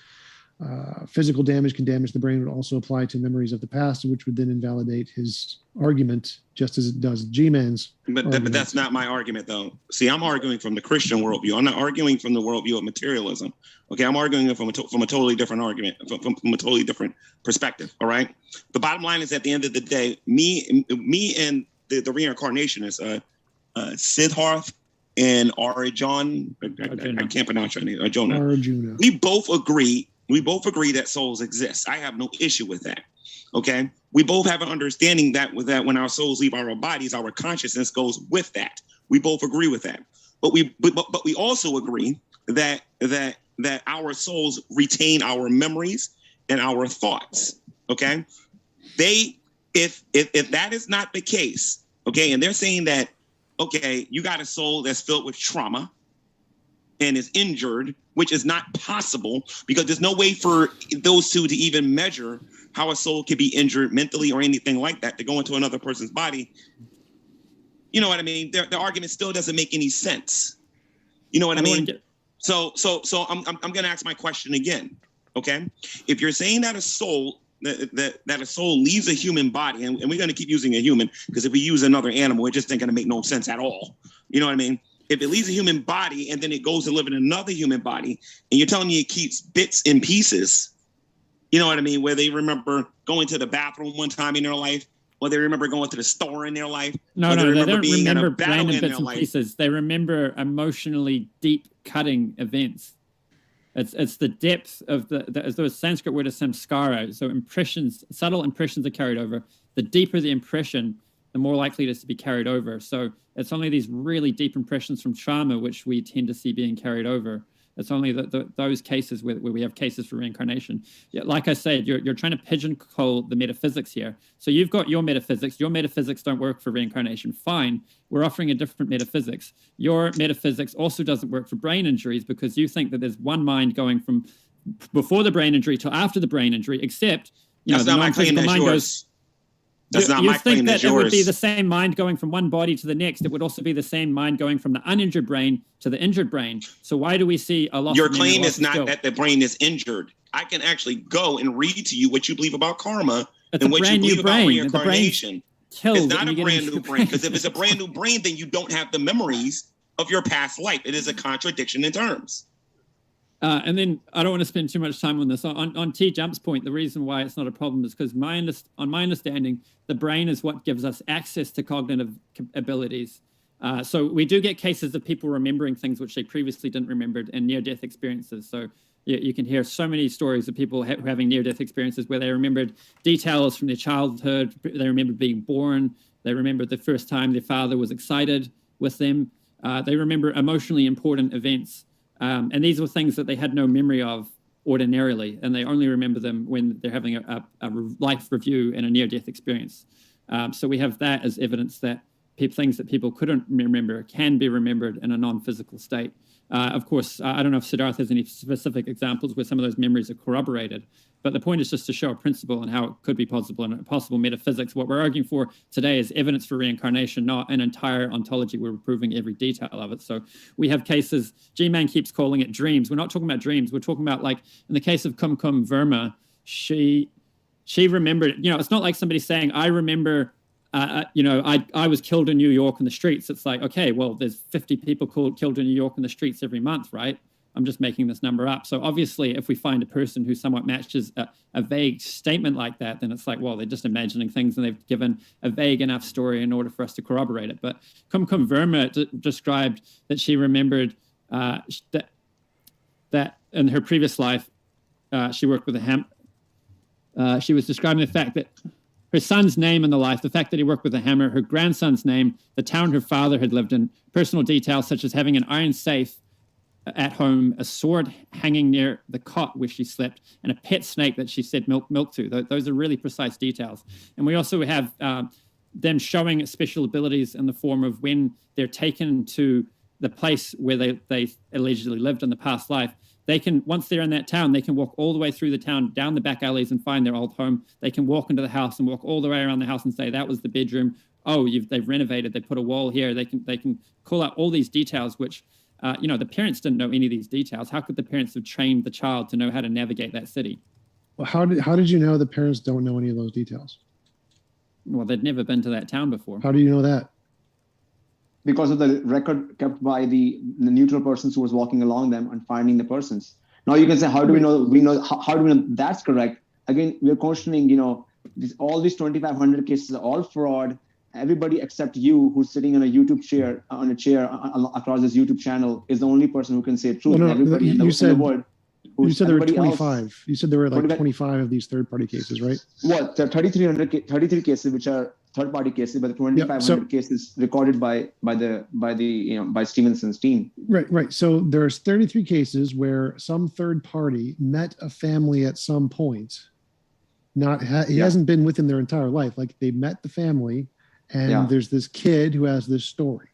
physical damage can damage the brain would also apply to memories of the past, which would then invalidate his argument, just as it does G-Man's. But that's not my argument, though. See, I'm arguing from the Christian worldview. I'm not arguing from the worldview of materialism. Okay, I'm arguing from a totally different argument, from a totally different perspective. All right. The bottom line is, at the end of the day, me and the reincarnationists, Sidharth and Arjuna, I can't pronounce your name, Arjuna. We both agree that souls exist. I have no issue with that. Okay. We both have an understanding that when our souls leave our bodies, our consciousness goes with that. We both agree with that. But we also agree that our souls retain our memories and our thoughts. Okay. If that is not the case, okay, and they're saying that, okay, you got a soul that's filled with trauma and is injured, which is not possible, because there's no way for those two to even measure how a soul can be injured mentally or anything like that to go into another person's body. You know what I mean? The argument still doesn't make any sense. You know what I mean? So I'm going to ask my question again. Okay, if you're saying that a soul that a soul leaves a human body, and we're going to keep using a human because if we use another animal, it just ain't going to make no sense at all. You know what I mean? If it leaves a human body and then it goes to live in another human body, and you're telling me it keeps bits and pieces, you know what I mean? Where they remember going to the bathroom one time in their life, or they remember going to the store in their life. No, they don't remember battle random in bits their and pieces. They remember emotionally deep cutting events. It's the depth of the Sanskrit word is samskara. So impressions, subtle impressions are carried over. The deeper the impression, the more likely it is to be carried over. So it's only these really deep impressions from trauma which we tend to see being carried over. It's only those cases where we have cases for reincarnation. Yeah, like I said, you're trying to pigeonhole the metaphysics here. So you've got your metaphysics. Your metaphysics don't work for reincarnation. Fine. We're offering a different metaphysics. Your metaphysics also doesn't work for brain injuries because you think that there's one mind going from before the brain injury to after the brain injury, except that's not my claim, that's yours. That's not my claim, that's yours. You think that it would be the same mind going from one body to the next. It would also be the same mind going from the uninjured brain to the injured brain. So why do we see a loss? Your claim is not that the brain is injured. I can actually go and read to you what you believe about karma and what you believe about reincarnation. It's not a brand new brain, because if it's a brand new brain, then you don't have the memories of your past life. It is a contradiction in terms. And then I don't want to spend too much time on this. On TJump's point, the reason why it's not a problem is because on my understanding, the brain is what gives us access to cognitive abilities. So we do get cases of people remembering things which they previously didn't remember in near-death experiences. So you can hear so many stories of people having near-death experiences where they remembered details from their childhood. They remembered being born. They remembered the first time their father was excited with them. They remember emotionally important events. And these were things that they had no memory of ordinarily, and they only remember them when they're having a life review and a near-death experience. So we have that as evidence that things that people couldn't remember can be remembered in a non-physical state. Of course, I don't know if Sidharth has any specific examples where some of those memories are corroborated, but the point is just to show a principle and how it could be possible and possible metaphysics. What we're arguing for today is evidence for reincarnation, not an entire ontology. We're proving every detail of it. So we have cases, GMan keeps calling it dreams. We're not talking about dreams. We're talking about, like, in the case of Kumkum Verma, she remembered, it's not like somebody saying, I remember, I was killed in New York in the streets. It's like, okay, well, there's 50 people killed in New York in the streets every month, right? I'm just making this number up. So obviously, if we find a person who somewhat matches a vague statement like that, then it's like, well, they're just imagining things and they've given a vague enough story in order for us to corroborate it. But Kumkum Verma described that she remembered that in her previous life, she worked with a hammer. She was describing the fact that her son's name in the life, the fact that he worked with a hammer, her grandson's name, the town her father had lived in, personal details such as having an iron safe at home, a sword hanging near the cot where she slept, and a pet snake that she said milk to. Those are really precise details. And we also have them showing special abilities in the form of when they're taken to the place where they allegedly lived in the past life. They can, once they're in that town, they can walk all the way through the town, down the back alleys and find their old home. They can walk into the house and walk all the way around the house and say, that was the bedroom. Oh, they've renovated. They put a wall here. They can call out all these details, which, the parents didn't know any of these details. How could the parents have trained the child to know how to navigate that city? Well, how did you know the parents don't know any of those details? Well, they'd never been to that town before. How do you know that? Because of the record kept by the neutral persons who was walking along them and finding the persons. Now you can say, how do we know? How do we know that's correct? Again, we're questioning, all these 2,500 cases are all fraud. Everybody except you, who's sitting on a YouTube chair, across this YouTube channel, is the only person who can say truth. No, everybody in the world. You said there were 25. Else, you said there were like 25 of these third-party cases, right? What? There are 33 cases which are third-party cases, but the 2,500 cases recorded by Stevenson's team. Right. So there's 33 cases where some third party met a family at some point. He hasn't been with them their entire life. Like, they met the family, and there's this kid who has this story.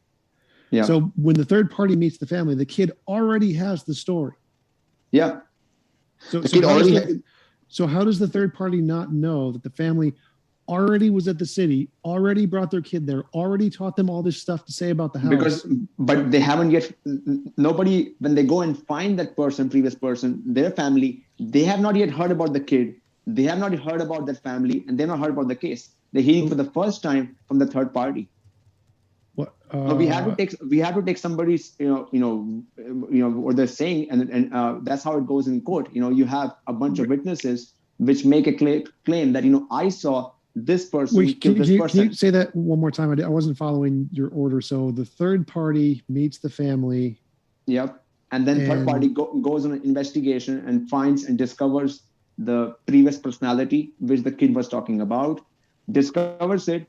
Yeah. So when the third party meets the family, the kid already has the story. Yeah. So how does the third party not know that the family already was at the city, already brought their kid there, already taught them all this stuff to say about the house. But they haven't yet, nobody, when they go and find that person, previous person, their family, they have not yet heard about the kid. They have not heard about that family, and they've not heard about the case. They're hearing for the first time from the third party. What? So we have to take somebody's, what they're saying, and that's how it goes in court. You have a bunch of witnesses which make a claim that, I saw this person kill this person. Can you say that one more time? I wasn't following your order. So the third party meets the family. Yep. And then third party goes on an investigation and finds and discovers the previous personality which the kid was talking about, discovers it,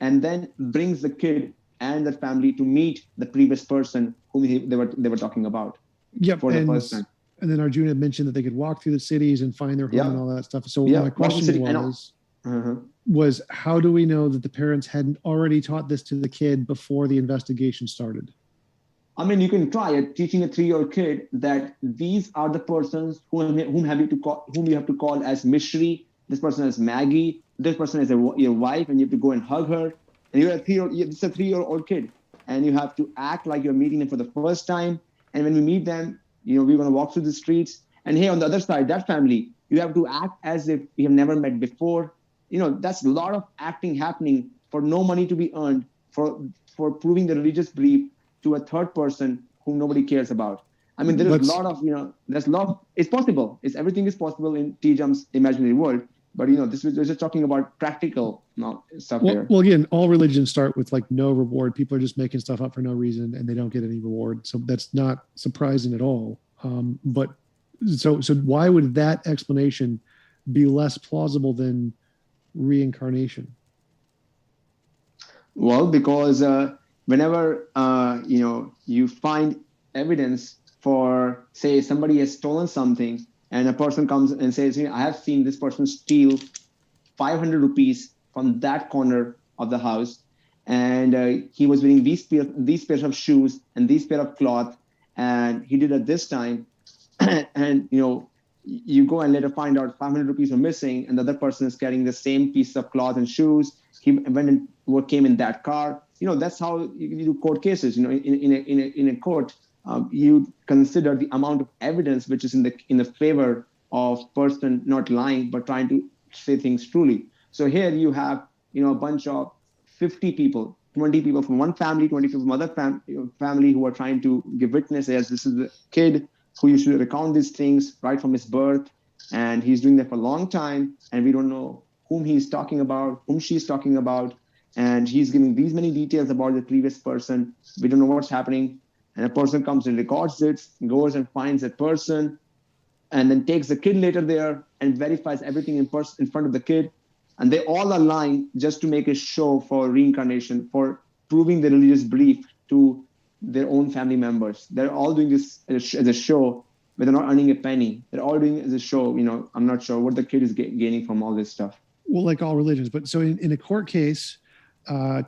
and then brings the kid and the family to meet the previous person whom they were talking about. Yep. For the first time. And then Arjuna mentioned that they could walk through the cities and find their home and all that stuff. So my question was, how do we know that the parents hadn't already taught this to the kid before the investigation started? I mean, you can try it, teaching a 3-year-old kid that these are the persons whom you have to call as Mishri. This person is Maggie. This person is your wife, and you have to go and hug her. And you're it's a 3-year-old kid, and you have to act like you're meeting them for the first time. And when we meet them, we're going to walk through the streets. And hey, on the other side, that family, you have to act as if we have never met before. That's a lot of acting happening for no money to be earned, for proving the religious belief to a third person whom nobody cares about. I mean, there's a lot of, it's possible. Everything is possible in TJump's imaginary world. But, this was just talking about practical stuff here. Well, again, all religions start with no reward. People are just making stuff up for no reason and they don't get any reward. So that's not surprising at all. But so why would that explanation be less plausible than reincarnation? Well, because whenever you find evidence for, say, somebody has stolen something, and a person comes and says, I have seen this person steal 500 rupees from that corner of the house, and he was wearing these pairs of shoes and these pair of cloth, and he did it this time, and you go and later find out 500 rupees are missing, and the other person is carrying the same piece of cloth and shoes. He went and what came in that car. That's how you do court cases. In a court, you consider the amount of evidence which is in the favor of person not lying but trying to say things truly. So here you have a bunch of 50 people, 20 people from one family, 20 people from other family who are trying to give witness as this is the kid who used to recount these things right from his birth, and he's doing that for a long time, and we don't know whom he's talking about, whom she's talking about, and he's giving these many details about the previous person. We don't know what's happening. And a person comes and records it, goes and finds that person, and then takes the kid later there and verifies everything in front of the kid. And they all are lying just to make a show for reincarnation, for proving their religious belief to their own family members. They're all doing this as a show, but they're not earning a penny. They're all doing it as a show. I'm not sure what the kid is gaining from all this stuff. Well, like all religions. But so in a court case,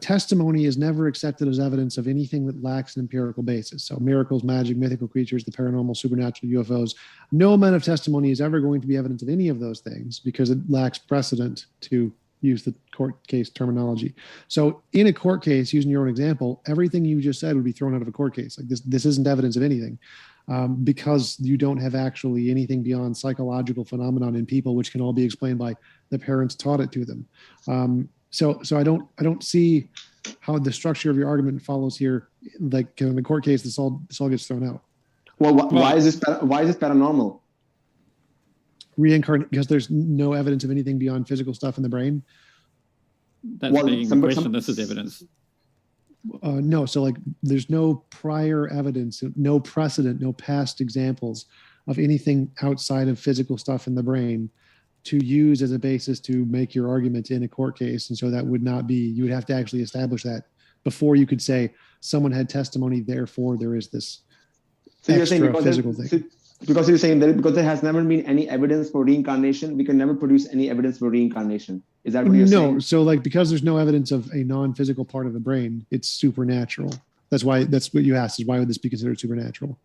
testimony is never accepted as evidence of anything that lacks an empirical basis. So miracles, magic, mythical creatures, the paranormal, supernatural, UFOs. No amount of testimony is ever going to be evidence of any of those things because it lacks precedent, to use the court case terminology. So in a court case, using your own example, everything you just said would be thrown out of a court case. Like this isn't evidence of anything because you don't have actually anything beyond psychological phenomenon in people, which can all be explained by the parents taught it to them. So I don't see how the structure of your argument follows here. Like in the court case, this all gets thrown out. Well, why is this paranormal? Reincarnate, because there's no evidence of anything beyond physical stuff in the brain. That's being the question. This is evidence. No, so there's no prior evidence, no precedent, no past examples of anything outside of physical stuff in the brain to use as a basis to make your argument in a court case. And so that would not be, you would have to actually establish that before you could say someone had testimony, therefore there is this extra physical thing. Because you're saying that because there has never been any evidence for reincarnation, we can never produce any evidence for reincarnation. Is that what you're saying? No, so because there's no evidence of a non-physical part of the brain, it's supernatural. That's what you asked, is why would this be considered supernatural?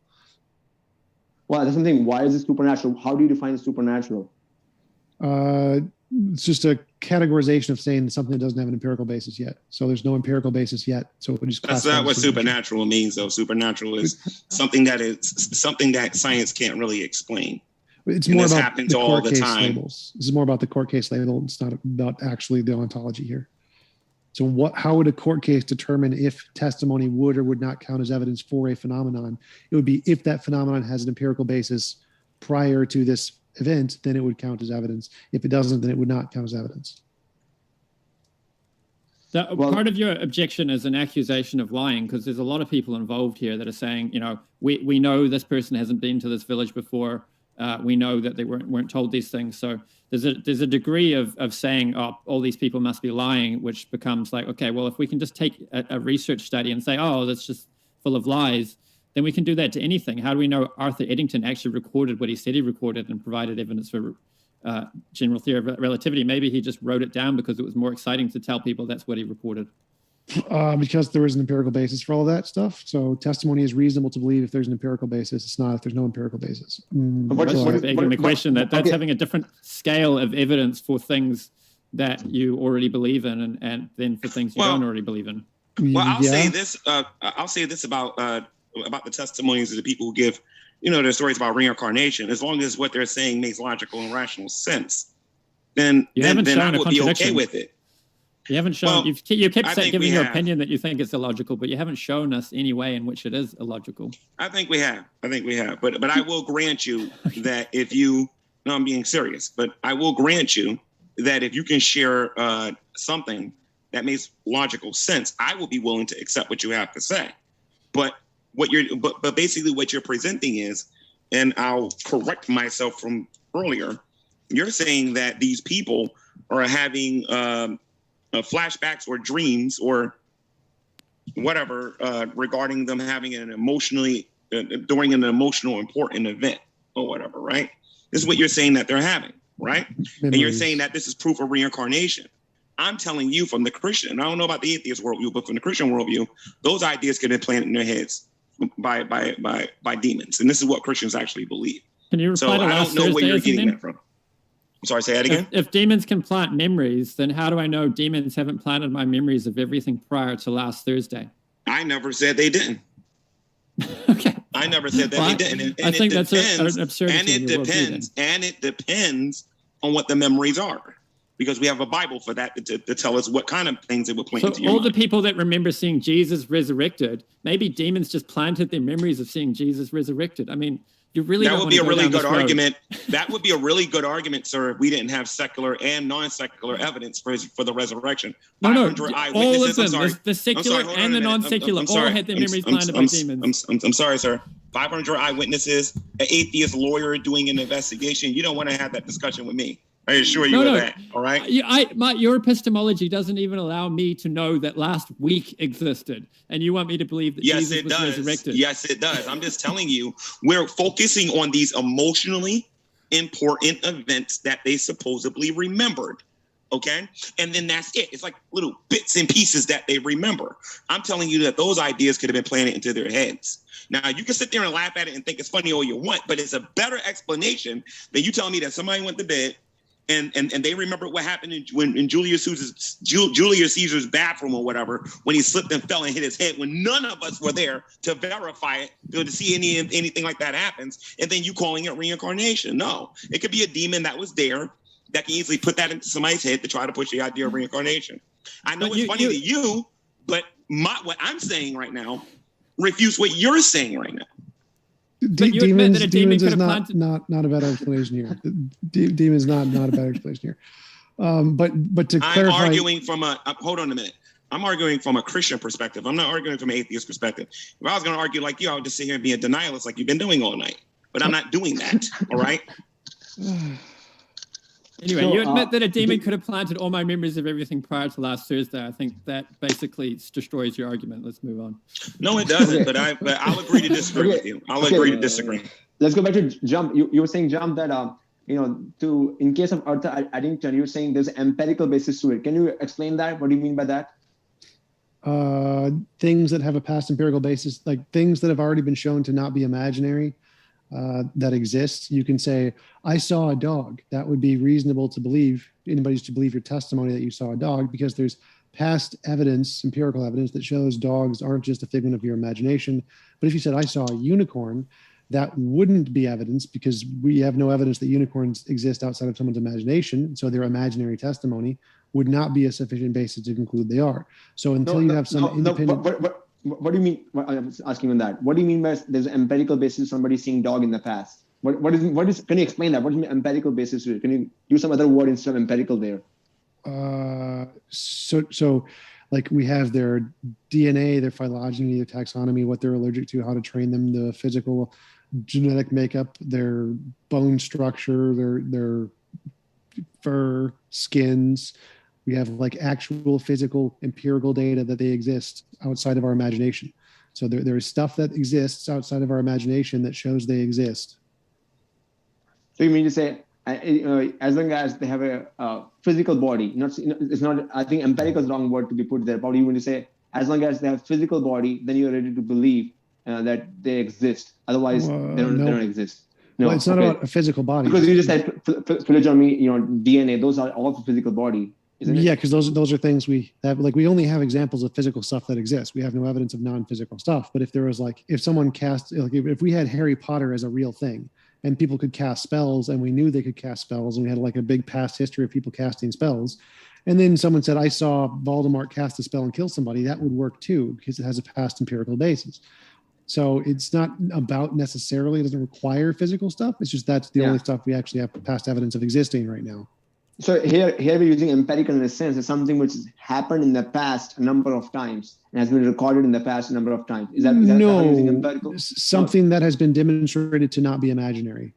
Well, that's something. Why is it supernatural? How do you define supernatural? It's just a categorization of saying something that doesn't have an empirical basis yet. So there's no empirical basis yet. So it would just That's not what supernatural means, though. Supernatural is something that science can't really explain. It's and more this about happens the all court the case time. labels. This is more about the court case label. It's not about actually the ontology here. So how would a court case determine if testimony would or would not count as evidence for a phenomenon? It would be if that phenomenon has an empirical basis prior to this event, then it would count as evidence. If it doesn't, then it would not count as evidence. Part of your objection is an accusation of lying, because there's a lot of people involved here that are saying, we know this person hasn't been to this village before. We know that they weren't told these things. So there's a degree of saying, oh, all these people must be lying, which becomes like, okay, well, if we can just take a research study and say, oh, that's just full of lies, then we can do that to anything. How do we know Arthur Eddington actually recorded what he said he recorded and provided evidence for general theory of relativity? Maybe he just wrote it down because it was more exciting to tell people that's what he reported. Because there is an empirical basis for all that stuff. So testimony is reasonable to believe if there's an empirical basis. It's not if there's no empirical basis. That's begging the question that's having a different scale of evidence for things that you already believe in, and then for things you don't already believe in. Well, I'll say this. I'll say this about the testimonies of the people who give, their stories about reincarnation. As long as what they're saying makes logical and rational sense, then I would be okay with it. You haven't shown. You kept giving your opinion that you think it's illogical, but you haven't shown us any way in which it is illogical. I think we have. But I will grant you that if you, no, I'm being serious, but I will grant you that if you can share something that makes logical sense, I will be willing to accept what you have to say. But but basically what you're presenting is, and I'll correct myself from earlier, you're saying that these people are having flashbacks or dreams or whatever regarding them having an emotionally during an emotional important event or whatever, right? This is what you're saying that they're having, right? And you're saying that this is proof of reincarnation. I'm telling you from the Christian, I don't know about the atheist worldview, but from the Christian worldview, those ideas get implanted in their heads by demons. And this is what Christians actually believe. Can you reply to last Thursday? I don't know where you're getting that from. I'm sorry, say that again? If demons can plant memories, then how do I know demons haven't planted my memories of everything prior to last Thursday? I never said they didn't. Okay. I never said that they didn't. And I think that's an absurdity. And it depends on what the memories are, because we have a Bible for that to tell us what kind of things it would plant into your mind. All the people that remember seeing Jesus resurrected, maybe demons just planted their memories of seeing Jesus resurrected. I mean, you really that would be a really good argument. That would be a really good argument, sir, if we didn't have secular and non-secular evidence for the resurrection. No, all of them, the secular and the non-secular, all had their memories planted by demons. I'm sorry, sir. 500 eyewitnesses, an atheist lawyer doing an investigation. You don't want to have that discussion with me. I assure you of that. All right. Your epistemology doesn't even allow me to know that last week existed, and you want me to believe that Jesus was resurrected. Yes, it does. I'm just telling you, we're focusing on these emotionally important events that they supposedly remembered. Okay, and then that's it. It's like little bits and pieces that they remember. I'm telling you that those ideas could have been planted into their heads. Now, you can sit there and laugh at it and think it's funny all you want, but it's a better explanation than you telling me that somebody went to bed and they remember what happened in Julius Caesar's bathroom or whatever, when he slipped and fell and hit his head, when none of us were there to verify it, to see anything like that happens, and then you calling it reincarnation. No, it could be a demon that was there that can easily put that into somebody's head to try to push the idea of reincarnation. I know it's funny to you, but what I'm saying right now refutes what you're saying right now. Demons is not a better explanation here. Demons not a better explanation here. But to clarify, I'm arguing from hold on a minute. I'm arguing from a Christian perspective. I'm not arguing from an atheist perspective. If I was going to argue like you, I would just sit here and be a denialist like you've been doing all night. But I'm not doing that. All right. Anyway, you admit that a demon could have planted all my memories of everything prior to last Thursday. I think that basically destroys your argument. Let's move on. No, it doesn't. But I'll agree to disagree with you. I'll agree to disagree. Let's go back to Jump. You were saying, Jump, that in case of Arthur Eddington, you were saying there's an empirical basis to it. Can you explain that? What do you mean by that? Things that have a past empirical basis, like things that have already been shown to not be imaginary, that exists. You can say, I saw a dog. That would be reasonable to believe, anybody's to believe your testimony that you saw a dog, because there's past evidence, empirical evidence, that shows dogs aren't just a figment of your imagination. But if you said, I saw a unicorn, that wouldn't be evidence, because we have no evidence that unicorns exist outside of someone's imagination. So their imaginary testimony would not be a sufficient basis to conclude they are. So until you have some independent... What do you mean? I'm asking on that. What do you mean by there's an empirical basis of somebody seeing dog in the past? What is? Can you explain that? What is the empirical basis to it? Can you use some other word instead of empirical there? So like we have their DNA, their phylogeny, their taxonomy, what they're allergic to, how to train them, the physical genetic makeup, their bone structure, their fur, skins. We have like actual physical empirical data that they exist outside of our imagination. So there is stuff that exists outside of our imagination that shows they exist. So you mean to say, as long as they have a physical body, it's not, I think empirical is the wrong word to be put there. Probably you want to say, as long as they have physical body, then you're ready to believe that they exist. Otherwise, they don't exist. No, well, it's not about a physical body. Because you just said phylogeny, DNA, those are all physical body. Isn't it? Yeah, because those are things we have. Like we only have examples of physical stuff that exists. We have no evidence of non-physical stuff. But if there was if someone cast, like if we had Harry Potter as a real thing, and people could cast spells, and we knew they could cast spells, and we had like a big past history of people casting spells, and then someone said, I saw Voldemort cast a spell and kill somebody, that would work too, because it has a past empirical basis. So it's not about necessarily, it doesn't require physical stuff. It's just that's the only stuff we actually have past evidence of existing right now. So here we're using empirical in a sense. It's something which has happened in the past a number of times and has been recorded in the past a number of times. Is that no, how you're using empirical? Something that has been demonstrated to not be imaginary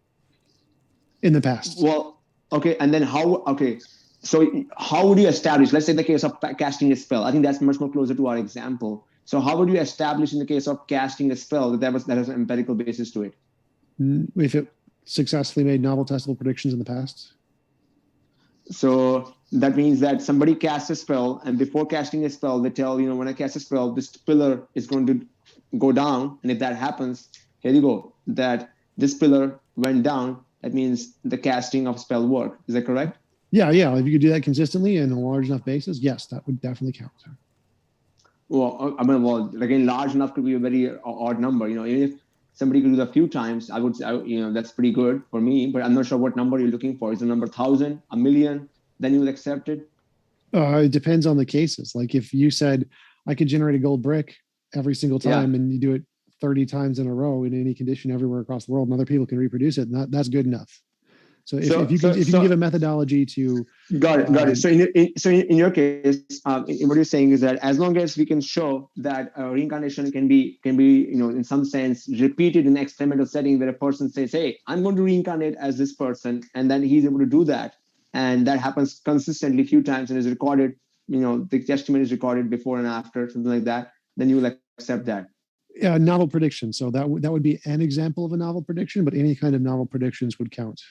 in the past. Well, okay, and then so how would you establish, let's say the case of casting a spell. I think that's much more closer to our example. So how would you establish in the case of casting a spell that has an empirical basis to it? If it successfully made novel testable predictions in the past? So that means that somebody casts a spell, and before casting a spell, they tell, when I cast a spell, this pillar is going to go down. And if that happens, here you go, that this pillar went down. That means the casting of spell worked. Is that correct? Yeah. If you could do that consistently and on a large enough basis, yes, that would definitely count. Well, again, large enough could be a very odd number. Even if somebody could do that a few times, I would say, that's pretty good for me, but I'm not sure what number you're looking for. Is the number 1,000, 1,000,000? Then you will accept it? It depends on the cases. Like if you said, I could generate a gold brick every single time and you do it 30 times in a row in any condition everywhere across the world and other people can reproduce it, that's good enough. So if you can give a methodology to... Got it. So in your case, what you're saying is that as long as we can show that reincarnation can be in some sense repeated in an experimental setting where a person says, hey, I'm going to reincarnate as this person, and then he's able to do that, and that happens consistently a few times and is recorded, the testimony is recorded before and after, something like that, then you will accept that. Yeah, novel prediction. So that would be an example of a novel prediction, but any kind of novel predictions would count.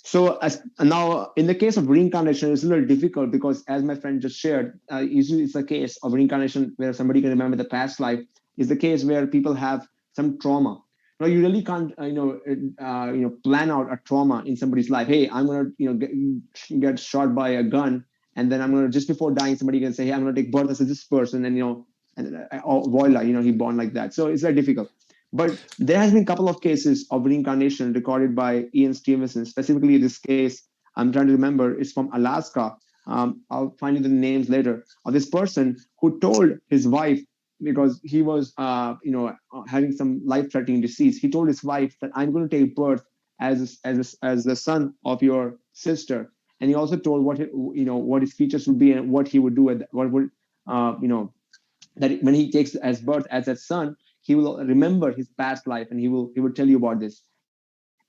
So now in the case of reincarnation, it's a little difficult because as my friend just shared, usually it's a case of reincarnation where somebody can remember the past life, is the case where people have some trauma. Now you really can't, plan out a trauma in somebody's life. Hey, I'm going to, get shot by a gun. And then I'm going to, just before dying, somebody can say, hey, I'm going to take birth as this person. And, voila, he born like that. So it's very difficult. But there has been a couple of cases of reincarnation recorded by Ian Stevenson. Specifically, this case, I'm trying to remember, it's from Alaska. I'll find you the names later, of this person who told his wife, because he was, having some life-threatening disease. He told his wife that I'm going to take birth as the son of your sister. And he also told what his features would be and what he would do, that when he takes as birth as that son, he will remember his past life, and he would tell you about this.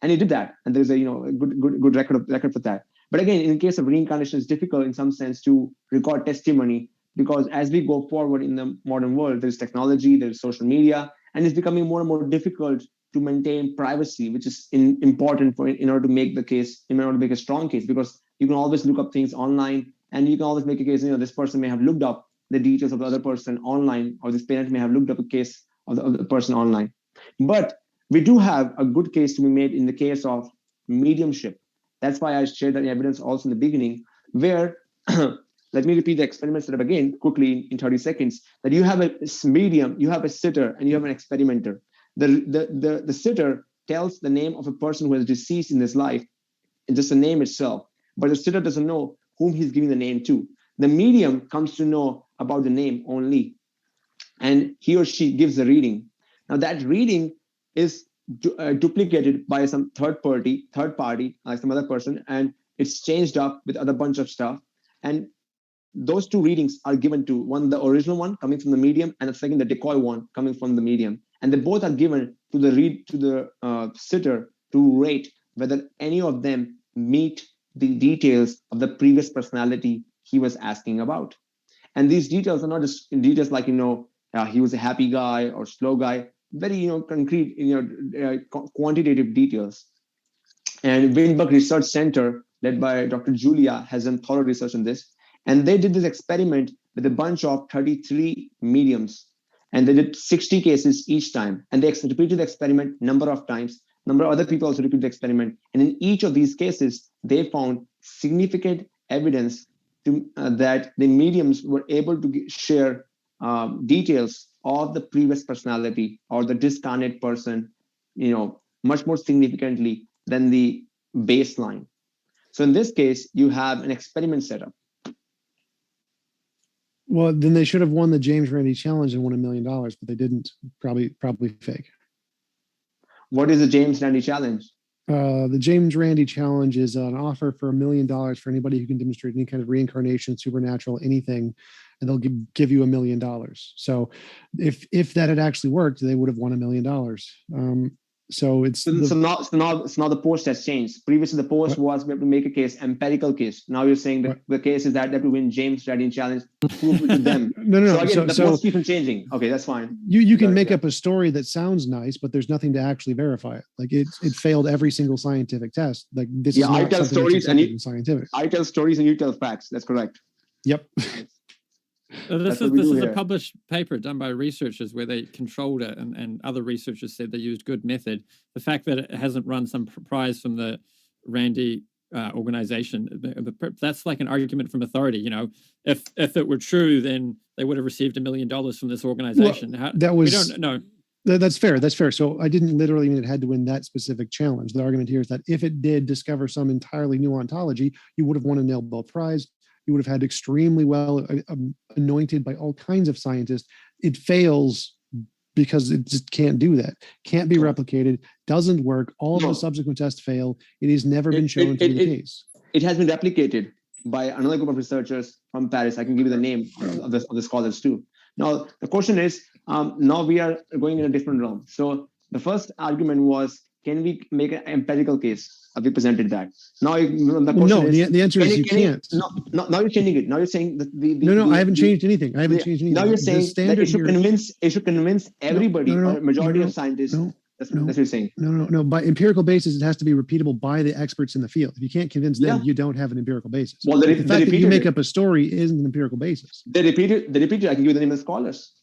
And he did that, and there's a good record for that. But again, in the case of reincarnation, it's difficult in some sense to record testimony, because as we go forward in the modern world, there's technology, there's social media, and it's becoming more and more difficult to maintain privacy, which is important in order to make the case, in order to make a strong case, because you can always look up things online, and you can always make a case. This person may have looked up the details of the other person online, or this parent may have looked up a case of the person online. But We do have a good case to be made in the case of mediumship. That's why I shared that evidence also in the beginning, where let me repeat the experiment setup again quickly in 30 seconds, that you have a medium, you have a sitter, and you have an experimenter. The sitter tells the name of a person who has deceased in this life, and just the name itself, but the sitter doesn't know whom he's giving the name to. The medium comes to know about the name only, and he or she gives the reading. Now that reading is duplicated by some third party, some other person, and it's changed up with other bunch of stuff. And those two readings are given to one, the original one coming from the medium, and the second, the decoy one coming from the medium. And they both are given to the sitter to rate whether any of them meet the details of the previous personality he was asking about. And these details are not just details like, he was a happy guy or slow guy, very, concrete, quantitative details. And Weinberg Research Center, led by Dr. Julia, has done thorough research on this. And they did this experiment with a bunch of 33 mediums. And they did 60 cases each time. And they repeated the experiment number of times. Number of other people also repeated the experiment. And in each of these cases, they found significant evidence that the mediums were able to share details of the previous personality or the discarnate person, much more significantly than the baseline. So in this case, you have an experiment setup. Well, then they should have won the James Randi Challenge and won $1 million, but they didn't. Probably fake. What is the James Randi Challenge? The James Randi Challenge is an offer for $1 million for anybody who can demonstrate any kind of reincarnation, supernatural, anything, and they'll give you $1 million. So if that had actually worked, they would have won $1 million. So now the post has changed. Previously, the post was we have to make a case, empirical case. Now you're saying that the case is that they have to win James Randi Challenge, prove it to them. No. So again, the post keeps on changing. Okay, that's fine. You can make up a story that sounds nice, but there's nothing to actually verify it. Like it failed every single scientific test. Like this is not I tell stories and scientific. I tell stories and you tell facts. That's correct. Yep. This is a published paper done by researchers where they controlled it, and other researchers said they used good method. The fact that it hasn't run some prize from the Randi organization, that's like an argument from authority. If it were true, then they would have received $1 million from this organization. Well, we don't know. That's fair. That's fair. So I didn't literally mean it had to win that specific challenge. The argument here is that if it did discover some entirely new ontology, you would have won a Nobel Prize. You would have had extremely well anointed by all kinds of scientists. It fails because it just can't do that. Can't be replicated. Doesn't work. All of the subsequent tests fail. It has never been shown to be the case. It has been replicated by another group of researchers from Paris. I can give you the name of the scholars too. Now, the question is, now we are going in a different realm. So the first argument was, can we make an empirical case? We presented that. Now the question is, the answer is you can't. Now you're changing it. Now you're saying that I haven't changed anything. I haven't changed anything. Now you're saying that it should convince everybody, or majority of scientists. That's what you're saying. No. By empirical basis, it has to be repeatable by the experts in the field. If you can't convince them, you don't have an empirical basis. Well, the fact that you make up a story isn't an empirical basis. They repeated. I can give you the name of the scholars.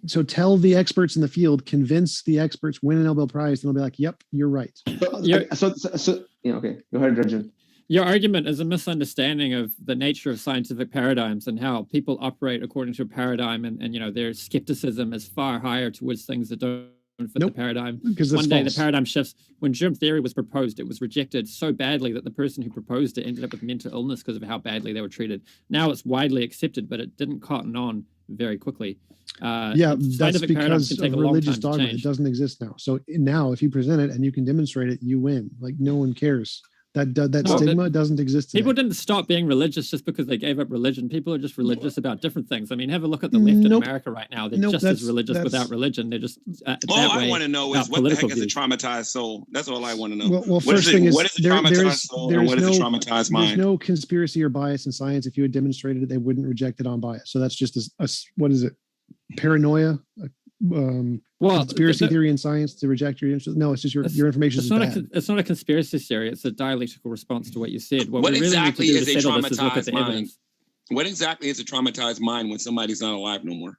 So tell the experts in the field, convince the experts, win a Nobel Prize, and they'll be like, "Yep, you're right." Okay. Go ahead, Arjun. Your argument is a misunderstanding of the nature of scientific paradigms and how people operate according to a paradigm, and their skepticism is far higher towards things that don't fit the paradigm. Because one day the paradigm shifts. When germ theory was proposed, it was rejected so badly that the person who proposed it ended up with mental illness because of how badly they were treated. Now it's widely accepted, but it didn't cotton on very quickly. That's because of religious dogma. It doesn't exist now. So now, if you present it and you can demonstrate it, you win. Like no one cares. That stigma doesn't exist today. People didn't stop being religious just because they gave up religion. People are just religious about different things. I mean, have a look at the left in America right now. They're just as religious without religion. They're just all I want to know is what the heck is a traumatized soul? That's all I want to know. Well, first thing is, what is a traumatized soul and what is a traumatized mind? There's no conspiracy or bias in science. If you had demonstrated it, they wouldn't reject it on bias. So that's just what is it? Paranoia? Conspiracy theory in science to reject your interest? No, it's just your information is bad. It's not a conspiracy theory. It's a dialectical response to what you said. What exactly is a traumatized mind? What exactly is a traumatized mind when somebody's not alive no more?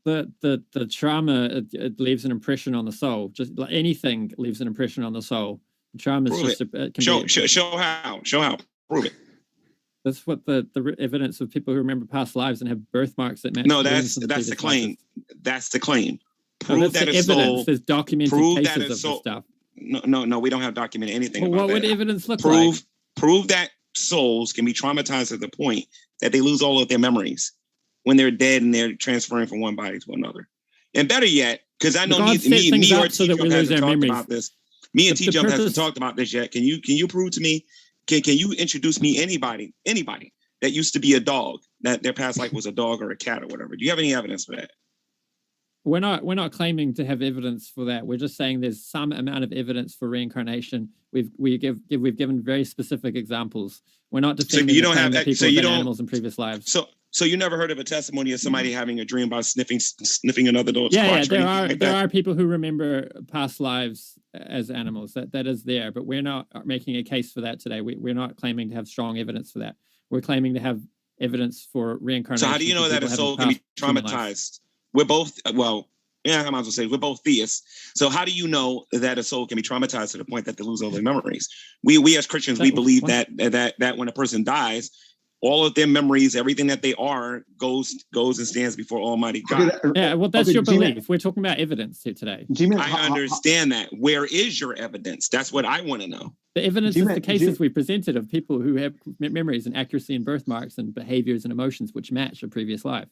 The trauma, it leaves an impression on the soul. Just like anything leaves an impression on the soul. Trauma is just show how. Prove it. That's what the evidence of people who remember past lives and have birthmarks that match. No, that's the claim. That's the claim. Prove that it's evidence. There's documented cases of this stuff. No, we don't have documented anything. Well, about what that. would evidence look like? Prove that souls can be traumatized to the point that they lose all of their memories when they're dead and they're transferring from one body to another. And better yet, because I know me or TJump hasn't talked about this. Me and TJump hasn't talked about this yet. Can you prove to me? Can you introduce me anybody that used to be a dog, that their past life was a dog or a cat or whatever? Do you have any evidence for that? We're not claiming to have evidence for that. We're just saying there's some amount of evidence for reincarnation. We've given very specific examples. We're not defending so you don't have that, people so you don't animals in previous lives. So you never heard of a testimony of somebody having a dream about sniffing another dog's crotch? Yeah, there are people who remember past lives as animals. That is there, but we're not making a case for that today. We're not claiming to have strong evidence for that. We're claiming to have evidence for reincarnation. So how do you know that a soul can be traumatized? We're both, I might as well say we're both theists. So how do you know that a soul can be traumatized to the point that they lose all their memories? We as Christians, we believe that when a person dies, all of their memories, everything that they are, goes and stands before Almighty God. Yeah, well, that's your belief. We're talking about evidence here today. I understand that. Where is your evidence? That's what I want to know. The evidence is the cases we presented of people who have memories and accuracy and birthmarks and behaviors and emotions which match a previous life.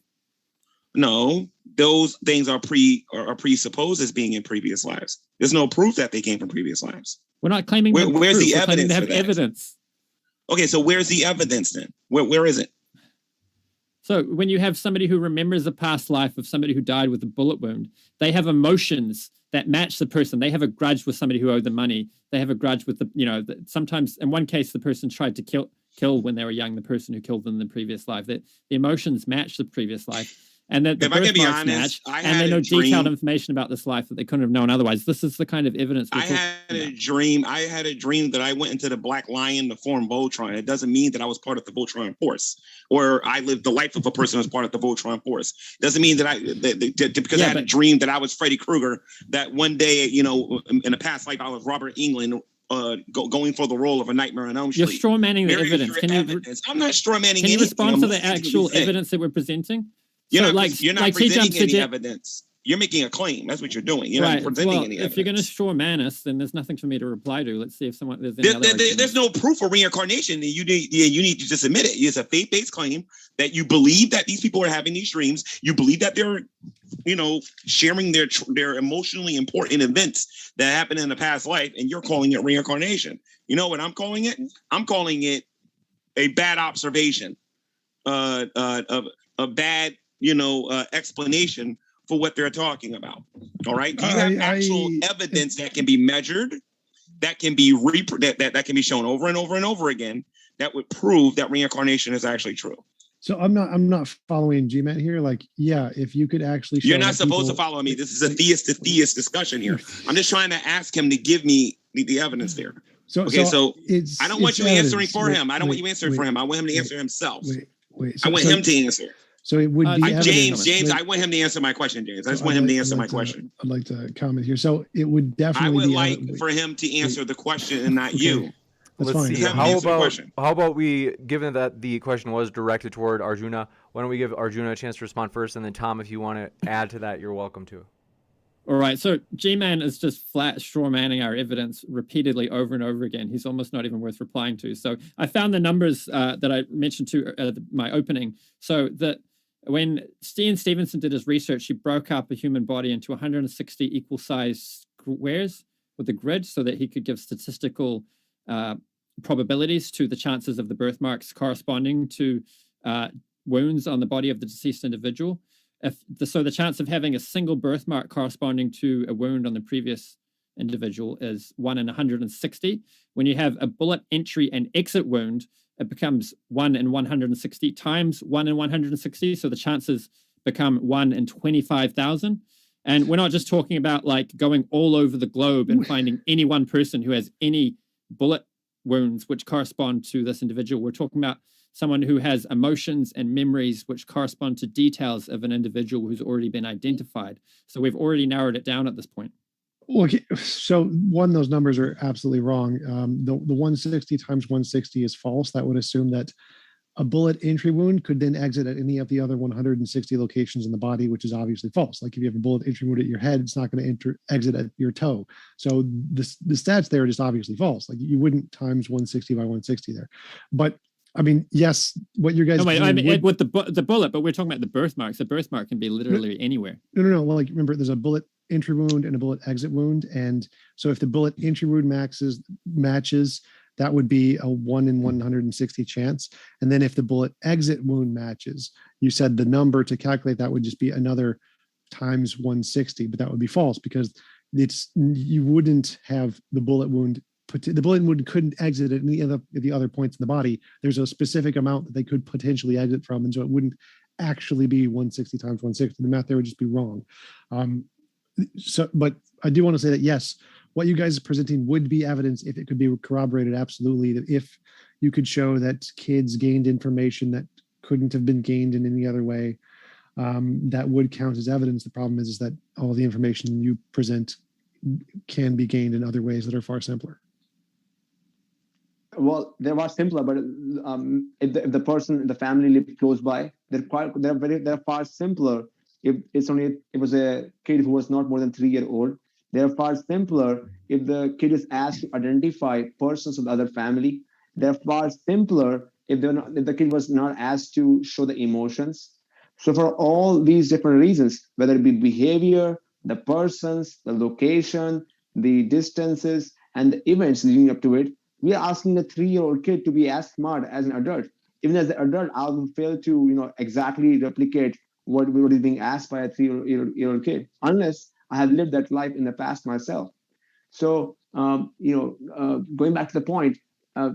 No, those things are presupposed as being in previous lives. There's no proof that they came from previous lives. We're not claiming where's the evidence? To have evidence. Okay, so where's the evidence then? Where is it? So when you have somebody who remembers a past life of somebody who died with a bullet wound, they have emotions that match the person. They have a grudge with somebody who owed them money. They have a grudge with sometimes in one case the person tried to kill when they were young the person who killed them in the previous life. That the emotions match the previous life. And that the birthmarks match, and they know detailed information about this life that they couldn't have known otherwise. This is the kind of evidence. I had a dream that I went into the Black Lion to form Voltron. It doesn't mean that I was part of the Voltron force, or I lived the life of a person who was part of the Voltron force. It doesn't mean that I had a dream that I was Freddy Krueger. That one day, in a past life, I was Robert Englund. Going for the role of a Nightmare on Elm Street. You're straw manning the evidence. I'm not straw manning. Can you respond to the actual evidence that we're presenting? You're not presenting any evidence. You're making a claim. That's what you're doing. You're not presenting any evidence. If you're going to straw man us, then there's nothing for me to reply to. Let's see if there's no proof of reincarnation. You need to just admit it. It's a faith-based claim that you believe that these people are having these dreams. You believe that they're, sharing their emotionally important events that happened in the past life, and you're calling it reincarnation. You know what I'm calling it? I'm calling it a bad observation, a bad explanation for what they're talking about. All right. Do you have actual evidence that can be measured, that can be that can be shown over and over and over again, that would prove that reincarnation is actually true? So I'm not following GMan here. If you could actually show you're not supposed to follow me. This is a theist to theist discussion here. I'm just trying to ask him to give me the evidence there. So I don't want you answering for him. I don't want you answering for him. I want him to answer himself. I want him to answer. So it would be James. I want him to answer my question, James. I just want him to answer my question. I'd like to comment here. So it would definitely. I would like for him to answer the question and not you. That's Let's fine. see. How about we, given that the question was directed toward Arjuna, why don't we give Arjuna a chance to respond first, and then Tom, if you want to add to that, you're welcome to. All right. So GMan is just flat straw manning our evidence repeatedly over and over again. He's almost not even worth replying to. So I found the numbers that I mentioned to my opening. So that when Ian Stevenson did his research, he broke up a human body into 160 equal size squares with a grid so that he could give statistical probabilities to the chances of the birthmarks corresponding to wounds on the body of the deceased individual. So the chance of having a single birthmark corresponding to a wound on the previous individual is 1 in 160. When you have a bullet entry and exit wound, it becomes 1 in 160 times 1 in 160. So the chances become 1 in 25,000. And we're not just talking about going all over the globe and finding any one person who has any bullet wounds which correspond to this individual. We're talking about someone who has emotions and memories which correspond to details of an individual who's already been identified. So we've already narrowed it down at this point. Okay, so one, those numbers are absolutely wrong. The 160 times 160 is false. That would assume that a bullet entry wound could then exit at any of the other 160 locations in the body, which is obviously false. Like if you have a bullet entry wound at your head, it's not going to exit at your toe. So the stats there are just obviously false. Like you wouldn't times 160 by 160 there. But I mean, yes, what your guys. No, wait, I mean, with the bullet, but we're talking about the birthmarks. The birthmark can be literally anywhere. No. Well, like remember, there's a bullet entry wound and a bullet exit wound, and so if the bullet entry wound matches, that would be a 1 in 160 chance. And then if the bullet exit wound matches, you said the number to calculate that would just be another times 160, but that would be false because you wouldn't have the bullet wound. The bullet wound couldn't exit at any of the other points in the body. There's a specific amount that they could potentially exit from, and so it wouldn't actually be 160 times 160. The math there would just be wrong. But I do want to say that yes, what you guys are presenting would be evidence if it could be corroborated. Absolutely, that if you could show that kids gained information that couldn't have been gained in any other way, that would count as evidence. The problem is that all the information you present can be gained in other ways that are far simpler. Well, they're much simpler, but if the family lived close by, they're far simpler. If it was a kid who was not more than 3 years old, they're far simpler. If the kid is asked to identify persons of the other family, they're far simpler. If the kid was not asked to show the emotions. So for all these different reasons, whether it be behavior, the persons, the location, the distances, and the events leading up to it, we are asking a 3-year-old kid to be as smart as an adult. Even as an adult, I will fail to exactly replicate what is being asked by a 3-year-old kid, unless I have lived that life in the past myself. So going back to the point, I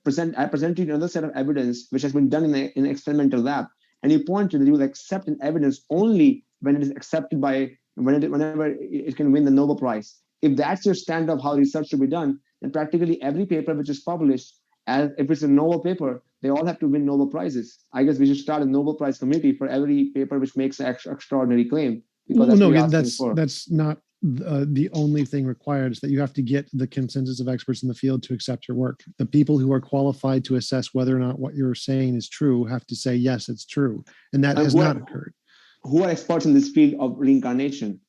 presented you another set of evidence which has been done in an experimental lab, and you pointed that you will accept an evidence only when it is accepted whenever it can win the Nobel Prize. If that's your standard of how research should be done, then practically every paper which is published, as if it's a Nobel paper, they all have to win Nobel Prizes. I guess we should start a Nobel Prize committee for every paper which makes an extraordinary claim. That's not the only thing required. Is that you have to get the consensus of experts in the field to accept your work. The people who are qualified to assess whether or not what you're saying is true have to say, yes, it's true. And that has not occurred. Who are experts in this field of reincarnation?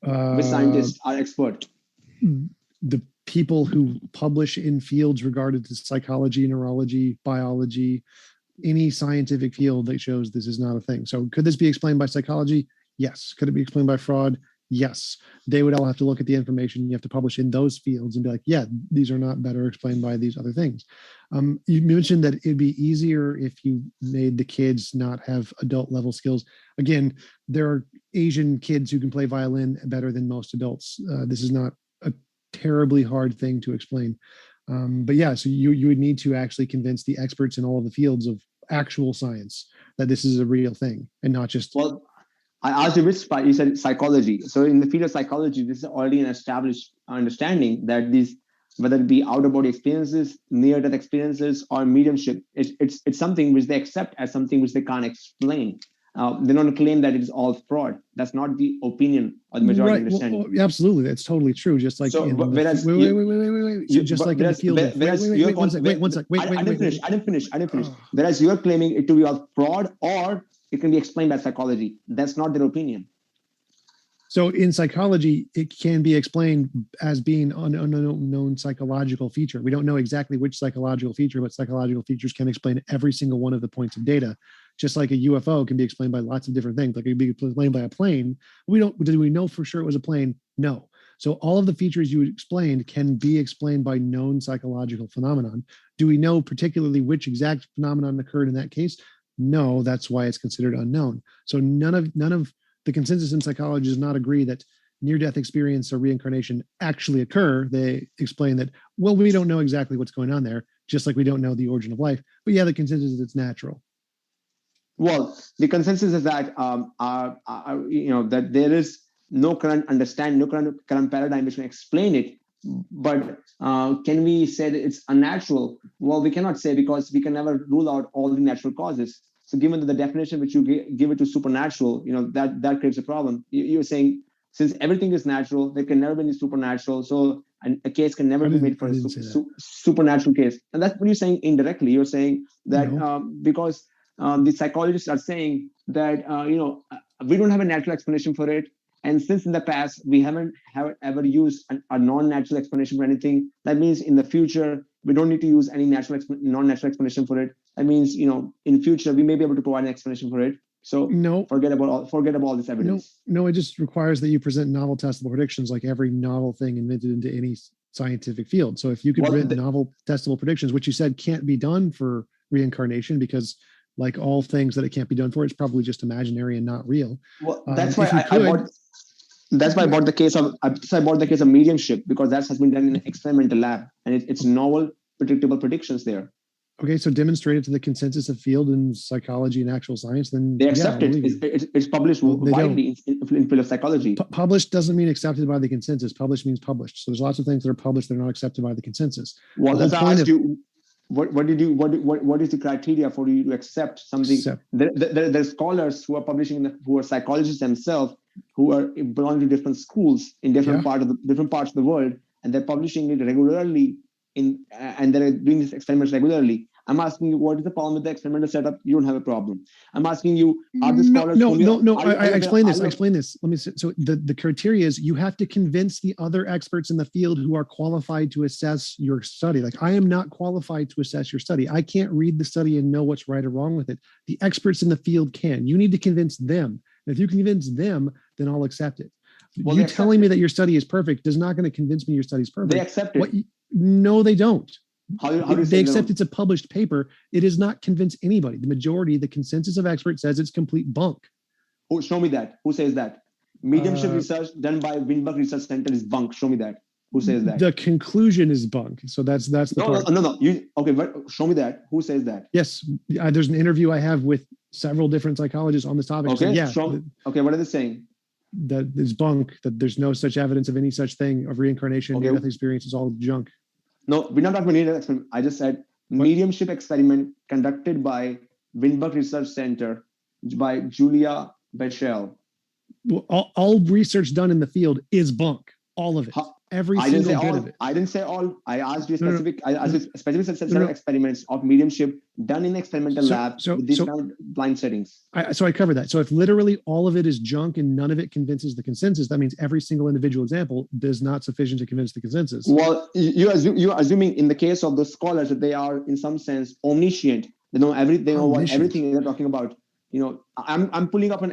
Which scientists are expert? The people who publish in fields regarded to psychology, neurology, biology, any scientific field that shows this is not a thing. So could this be explained by psychology? Yes. Could it be explained by fraud? Yes. They would all have to look at the information you have to publish in those fields and be like, yeah, these are not better explained by these other things. You mentioned that it'd be easier if you made the kids not have adult level skills. Again, there are Asian kids who can play violin better than most adults. This is not a terribly hard thing to explain. But yeah, so you would need to actually convince the experts in all of the fields of actual science that this is a real thing and not just... Well, I asked you which part. You said psychology. So in the field of psychology, this is already an established understanding that these, whether it be out-of-body experiences, near-death experiences, or mediumship, it's something which they accept as something which they can't explain. They don't claim that it is all fraud. That's not the opinion of the majority understanding. Well, absolutely, that's totally true. Just like so, wait. So just like in the field. I didn't finish. Whereas you're claiming it to be all fraud, or it can be explained by psychology. That's not their opinion. So in psychology, it can be explained as being an unknown psychological feature. We don't know exactly which psychological feature, but psychological features can explain every single one of the points of data. Just like a UFO can be explained by lots of different things. Like it can be explained by a plane. Do we know for sure it was a plane? No. So all of the features you explained can be explained by known psychological phenomenon. Do we know particularly which exact phenomenon occurred in that case? No, that's why it's considered unknown. So none of the consensus in psychology does not agree that near-death experience or reincarnation actually occur. They explain that, well, we don't know exactly what's going on there, just like we don't know the origin of life. But yeah, the consensus is it's natural. Well, the consensus is that that there is no current understanding, no current paradigm which can explain it. But can we say that it's unnatural? Well, we cannot say, because we can never rule out all the natural causes. So given that the definition which you give it to supernatural, that creates a problem. You're saying, since everything is natural, there can never be any supernatural. So a case can never be made for a supernatural case. And that's what you're saying indirectly. You're saying that because the psychologists are saying that, we don't have a natural explanation for it. And since in the past, we haven't ever used a non-natural explanation for anything, that means in the future, we don't need to use any non-natural explanation for it. That means, in future, we may be able to provide an explanation for it. So forget about all this evidence. No, it just requires that you present novel testable predictions, like every novel thing invented into any scientific field. So if you could present novel testable predictions, which you said can't be done for reincarnation, because like all things that it can't be done for, it's probably just imaginary and not real. Well, that's why I bought the case of mediumship, because that has been done in an experimental lab, and it's novel, predictable predictions there. Okay, so demonstrated to the consensus of field in psychology and actual science, then they accept it. It's published widely in field of psychology. Published doesn't mean accepted by the consensus. Published means published. So there's lots of things that are published that are not accepted by the consensus. Well, let's ask you, what is the criteria for you to accept something? There's scholars who are publishing, who are psychologists themselves, who are belonging to different schools in different parts of the world, and they're publishing it regularly and they're doing these experiments regularly. I'm asking you, what is the problem with the experimental setup? You don't have a problem. I'm asking you, are the scholars... I explain this. Let me say, so the criteria is you have to convince the other experts in the field who are qualified to assess your study. Like, I am not qualified to assess your study. I can't read the study and know what's right or wrong with it. The experts in the field can. You need to convince them. And if you convince them, then I'll accept it. Well, you telling me that your study is perfect is not going to convince me your study is perfect. They accept it. No, they don't. How do they accept it's a published paper? It does not convince anybody. The majority, the consensus of experts says it's complete bunk. Oh, show me that. Who says that? Mediumship research done by Windbach Research Center is bunk. Show me that. Who says that? The conclusion is bunk. So that's the part. No. Okay, but show me that. Who says that? Yes, there's an interview I have with several different psychologists on this topic. Okay, so okay, what are they saying? That is bunk. That there's no such evidence of any such thing of reincarnation. Okay. Near-death experience is all junk. No, we're not talking about near-death experiment. I just said mediumship experiment conducted by Windbach Research Center by Julia Bechel. Well, all research done in the field is bunk. All of it. Every single bit of it. I didn't say all. I asked you specific. I asked you specific set of experiments of mediumship done in experimental lab with these kind of blind settings. So I covered that. So if literally all of it is junk and none of it convinces the consensus, that means every single individual example is not sufficient to convince the consensus. Well, you're assuming in the case of the scholars that they are in some sense omniscient. They know everything. They know what everything they're talking about. I'm pulling up an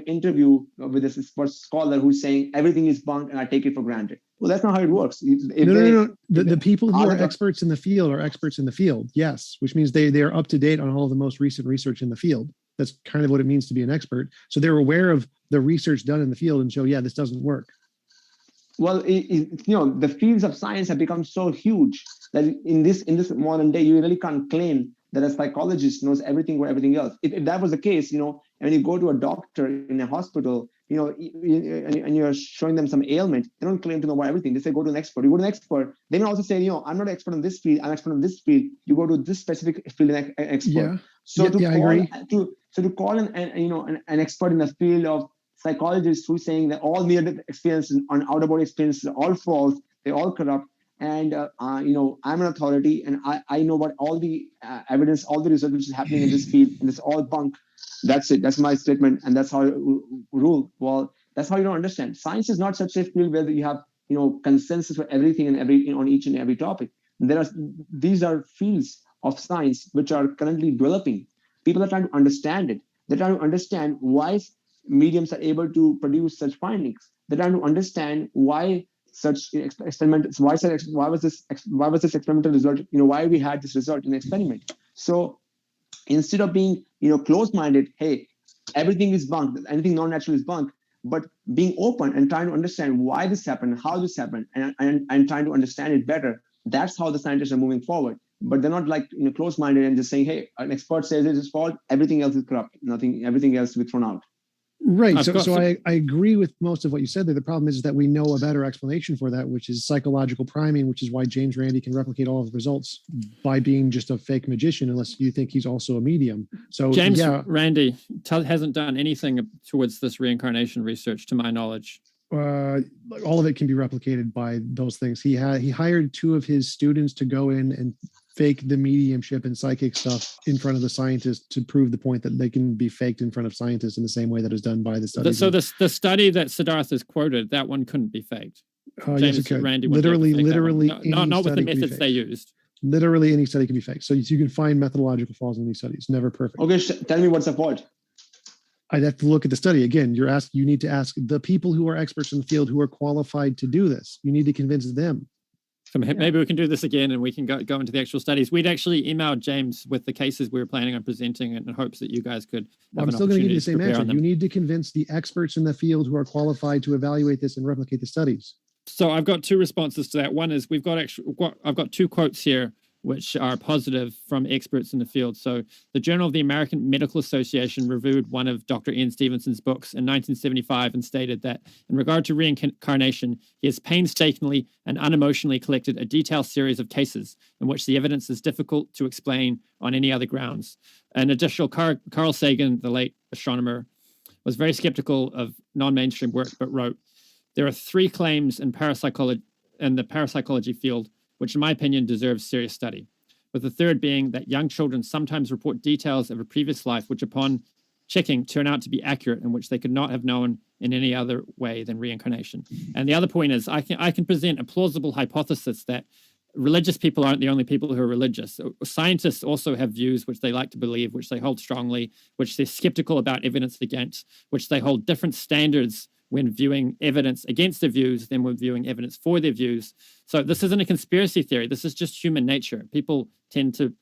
interview with this scholar who's saying everything is bunk and I take it for granted. Well, that's not how it works. No. The people who are experts in the field are experts in the field, yes, which means they are up to date on all of the most recent research in the field. That's kind of what it means to be an expert. So they're aware of the research done in the field and show, this doesn't work. Well, the fields of science have become so huge that in this modern day, you really can't claim that a psychologist knows everything about everything else. If that was the case, and when you go to a doctor in a hospital, and you're showing them some ailment, they don't claim to know about everything. They say, go to an expert. You go to an expert. They may also say, I'm not an expert in this field. I'm an expert in this field. You go to this specific field and expert. Yeah. So I agree. To call an expert in the field of psychologists who's saying that all near-death experiences and out-of-body experiences are all false, they're all corrupt. And, I'm an authority and I know about all the evidence, all the research which is happening in this field, and it's all bunk. That's it. That's my statement. And that's how I rule. Well, that's how you don't understand. Science is not such a field where you have, consensus for everything and on each and every topic. These are fields of science which are currently developing. People are trying to understand it. They're trying to understand why mediums are able to produce such findings. They're trying to understand why such experiments, why was this experimental result, why we had this result in the experiment. So instead of being, closed-minded, hey, everything is bunk, anything non-natural is bunk, but being open and trying to understand why this happened, how this happened, and trying to understand it better, that's how the scientists are moving forward. But they're not closed-minded and just saying, hey, an expert says it is fault, everything else is corrupt, everything else to be thrown out. Right. I agree with most of what you said there. The problem is that we know a better explanation for that, which is psychological priming, which is why James Randi can replicate all of the results by being just a fake magician, unless you think he's also a medium. So James Randi hasn't done anything towards this reincarnation research, to my knowledge. All of it can be replicated by those things. He hired 2 of his students to go in and fake the mediumship and psychic stuff in front of the scientists to prove the point that they can be faked in front of scientists in the same way that is done by the study. So the study that Sidharth has quoted, that one couldn't be faked. Yes, it could. Literally, not with the methods they used. Literally any study can be faked. So you can find methodological flaws in these studies. Never perfect. Okay, tell me what's the fault. I'd have to look at the study again. You need to ask the people who are experts in the field who are qualified to do this. You need to convince them. So maybe we can do this again and we can go into the actual studies. We'd actually emailed James with the cases we were planning on presenting in hopes that you guys could I'm still going to give you the same answer. You need to convince the experts in the field who are qualified to evaluate this and replicate the studies. So I've got 2 responses to that. One is I've got 2 quotes here which are positive from experts in the field. So the Journal of the American Medical Association reviewed one of Dr. Ian Stevenson's books in 1975 and stated that in regard to reincarnation, he has painstakingly and unemotionally collected a detailed series of cases in which the evidence is difficult to explain on any other grounds. An additional Carl Sagan, the late astronomer, was very skeptical of non-mainstream work, but wrote, "There are 3 claims in the parapsychology field which in my opinion deserves serious study, with the third being that young children sometimes report details of a previous life which upon checking turn out to be accurate and which they could not have known in any other way than reincarnation." And the other point is I can present a plausible hypothesis that religious people aren't the only people who are religious. Scientists also have views which they like to believe, which they hold strongly, which they're skeptical about evidence against, which they hold different standards when viewing evidence against their views than when viewing evidence for their views. So this isn't a conspiracy theory. This is just human nature. People tend to,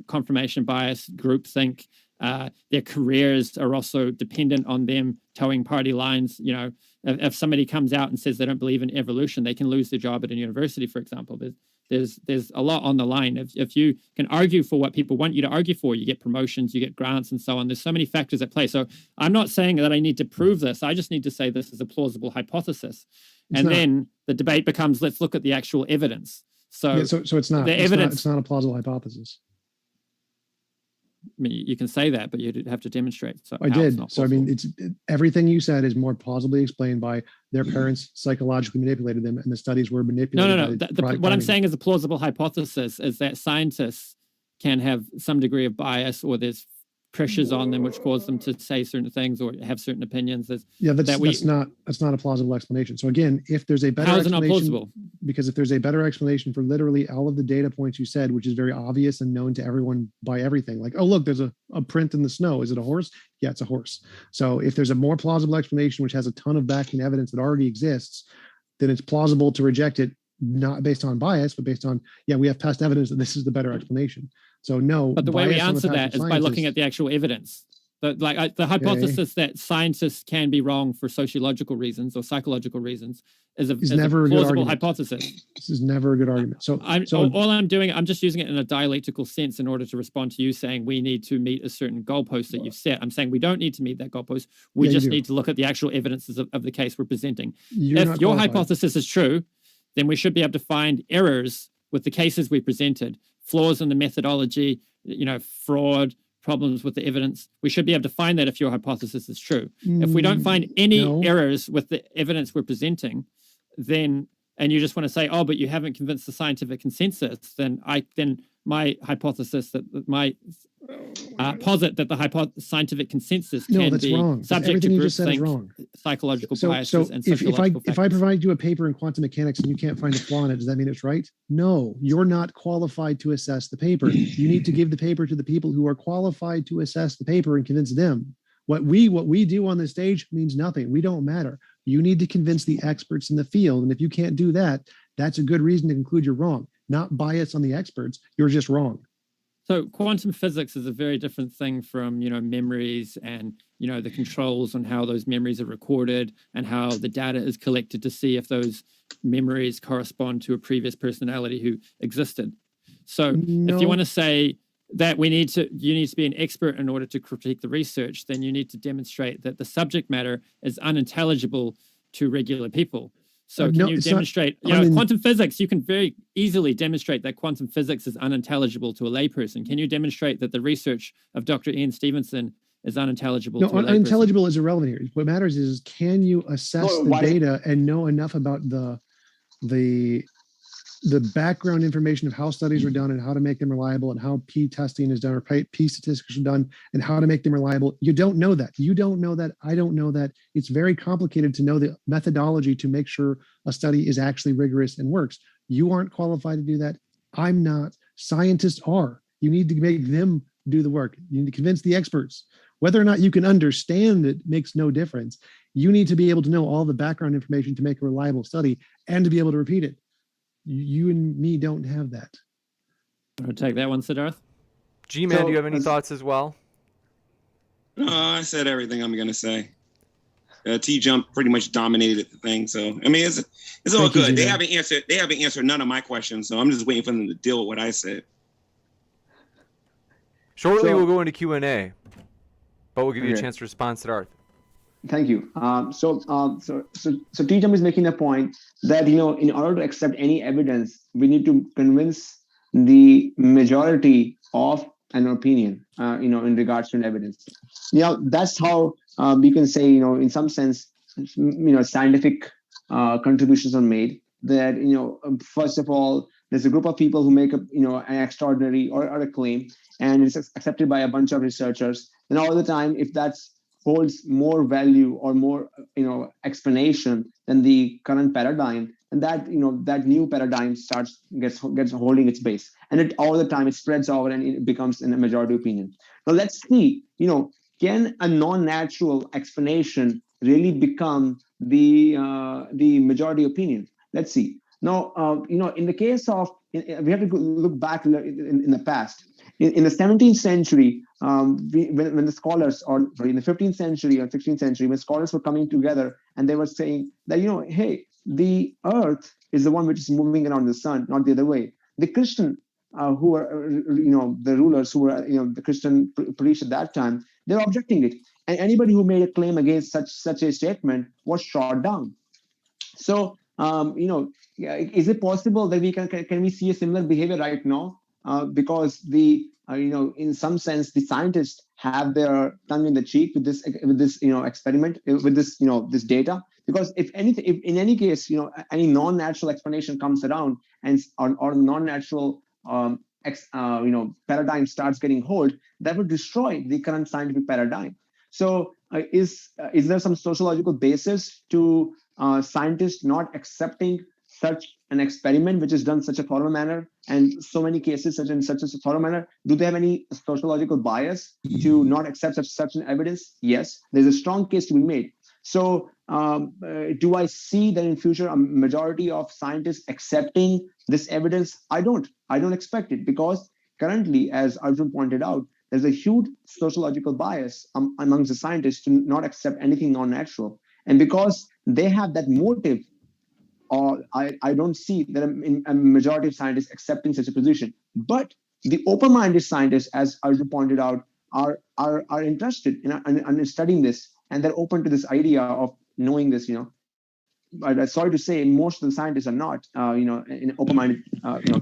confirmation bias, groupthink. Their careers are also dependent on them towing party lines. If somebody comes out and says they don't believe in evolution, they can lose their job at a university, for example. There's a lot on the line. If you can argue for what people want you to argue for, you get promotions, you get grants, and so on. There's so many factors at play. So I'm not saying that I need to prove this. I just need to say this is a plausible hypothesis. Then the debate becomes, let's look at the actual evidence. So it's not. It's not a plausible hypothesis. I mean, you can say that, but you'd have to demonstrate. So I did. So I mean, everything you said is more plausibly explained by their parents psychologically manipulated them, and the studies were manipulated. No. What I'm saying is a plausible hypothesis is that scientists can have some degree of bias, or there's pressures on them which cause them to say certain things or have certain opinions. That's not a plausible explanation. So again, if there's a better how is it explanation, not plausible? Because if there's a better explanation for literally all of the data points you said, which is very obvious and known to everyone by everything, like, oh, look, there's a print in the snow. Is it a horse? Yeah, it's a horse. So if there's a more plausible explanation, which has a ton of backing evidence that already exists, then it's plausible to reject it, not based on bias, but based on, we have past evidence that this is the better explanation. So no. But the way we answer that is by looking at the actual evidence. The hypothesis that scientists can be wrong for sociological reasons or psychological reasons is a plausible hypothesis. This is never a good argument. All I'm doing, I'm just using it in a dialectical sense in order to respond to you saying we need to meet a certain goalpost that you've set. I'm saying we don't need to meet that goalpost. We just need to look at the actual evidences of the case we're presenting. If your hypothesis is true, then we should be able to find errors with the cases we presented, flaws in the methodology, fraud, problems with the evidence. We should be able to find that if your hypothesis is true. If we don't find any errors with the evidence we're presenting, then, and you just want to say, oh, but you haven't convinced the scientific consensus, then my hypothesis posit that the scientific consensus can be wrong. Subject to groupthink, psychological biases, and sociological if I provide you a paper in quantum mechanics and you can't find a flaw in it, does that mean it's right? No, you're not qualified to assess the paper. You need to give the paper to the people who are qualified to assess the paper and convince them. What we do on this stage means nothing. We don't matter. You need to convince the experts in the field. And if you can't do that, that's a good reason to conclude you're wrong. Not bias on the experts. You're just wrong. So quantum physics is a very different thing from, memories and, the controls on how those memories are recorded and how the data is collected to see if those memories correspond to a previous personality who existed. So if you want to say that you need to be an expert in order to critique the research, then you need to demonstrate that the subject matter is unintelligible to regular people. So can you demonstrate, quantum physics, you can very easily demonstrate that quantum physics is unintelligible to a layperson. Can you demonstrate that the research of Dr. Ian Stevenson is unintelligible to a layperson? Unintelligible is irrelevant here. What matters is, can you assess the data and know enough about the background information of how studies were done and how to make them reliable and how P testing is done or P statistics are done and how to make them reliable. You don't know that. You don't know that. I don't know that. It's very complicated to know the methodology to make sure a study is actually rigorous and works. You aren't qualified to do that. I'm not. Scientists are. You need to make them do the work. You need to convince the experts. Whether or not you can understand it makes no difference. You need to be able to know all the background information to make a reliable study and to be able to repeat it. You and me don't have that. I'm going to take that one, Sidharth. GMan, do you have any thoughts as well? No, I said everything I'm going to say. TJump pretty much dominated the thing, so I mean, it's all good. They haven't answered none of my questions, so I'm just waiting for them to deal with what I said. Shortly, we'll go into Q&A, but we'll give you a chance to respond, Sidharth. Thank you. So TJump is making a point that, in order to accept any evidence, we need to convince the majority of an opinion, in regards to an evidence. That's how we can say, in some sense, scientific contributions are made. That, first of all, there's a group of people who make an extraordinary or a claim, and it's accepted by a bunch of researchers. And all the time, if that's holds more value or more explanation than the current paradigm, and that that new paradigm gets holding its base, and it all the time it spreads over and it becomes a majority opinion. Now let's see, can a non-natural explanation really become the majority opinion? Let's see. Now in the case of, we have to look back in the past. In the 17th century, when the scholars, in the 15th century or 16th century, when scholars were coming together and they were saying that, hey, the earth is the one which is moving around the sun, not the other way. The Christian who were, the rulers who were, the Christian priests at that time, they were objecting it. And anybody who made a claim against such a statement was shot down. So, is it possible that can we see a similar behavior right now? Because in some sense, the scientists have their tongue in the cheek with this experiment, with this, this data. Because if in any case, any non-natural explanation comes around and or non-natural, paradigm starts getting hold, that would destroy the current scientific paradigm. So, is there some sociological basis to scientists not accepting such an experiment which is done such a thorough manner, and so many cases such a thorough manner? Do they have any sociological bias to not accept such an evidence? Yes, there's a strong case to be made. So do I see that in future a majority of scientists accepting this evidence? I don't expect it, because currently, as Arjun pointed out, there's a huge sociological bias amongst the scientists to not accept anything non-natural. And because they have that motive, I don't see that a majority of scientists accepting such a position. But the open-minded scientists, as Arjun pointed out, are interested in studying this, and they're open to this idea of knowing this. But sorry to say, most of the scientists are not, in an open-minded,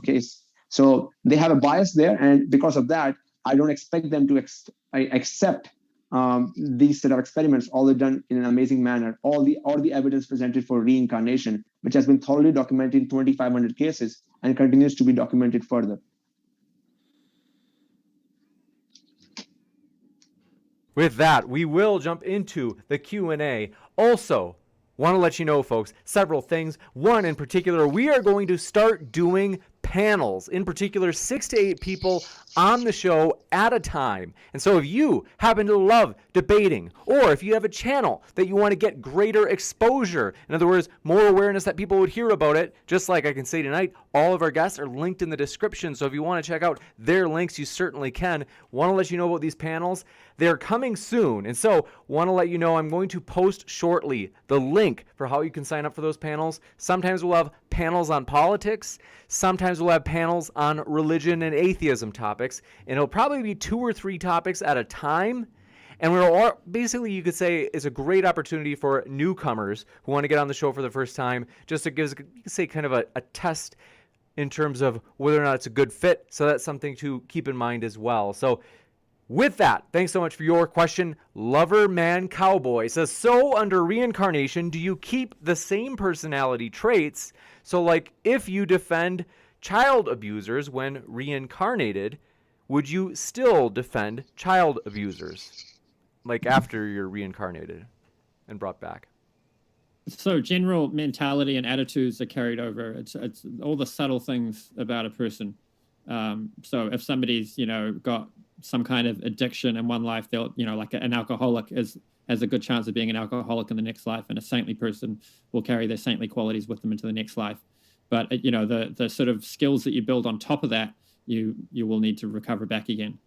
case. So they have a bias there, and because of that, I don't expect them to accept these set of experiments, all are done in an amazing manner. All the evidence presented for reincarnation, which has been thoroughly documented in 2,500 cases and continues to be documented further. With that, we will jump into the Q&A. Also, want to let you know, folks, several things. One in particular, we are going to start doing panels, in particular 6 to 8 people on the show at a time. And so if you happen to love debating, or if you have a channel that you want to get greater exposure, in other words, more awareness that people would hear about it, just like I can say tonight, all of our guests are linked in the description. So if you want to check out their links, you certainly can. Want to let you know about these panels. They're coming soon. And so want to let you know I'm going to post shortly the link for how you can sign up for those panels. Sometimes we'll have panels on politics. Sometimes we'll will have panels on religion and atheism topics, and it'll probably be 2 or 3 topics at a time. And we're basically, you could say, it's a great opportunity for newcomers who want to get on the show for the first time, just to give, you could say, kind of a test in terms of whether or not it's a good fit. So that's something to keep in mind as well. So with that, thanks so much for your question. Lover Man Cowboy says, so under reincarnation, do you keep the same personality traits? So like if you defend child abusers when reincarnated, would you still defend child abusers? Like after you're reincarnated and brought back? So general mentality and attitudes are carried over. It's all the subtle things about a person. So if somebody's, got some kind of addiction in one life, they'll, like an alcoholic has a good chance of being an alcoholic in the next life, and a saintly person will carry their saintly qualities with them into the next life. But, the sort of skills that you build on top of that, you will need to recover back again.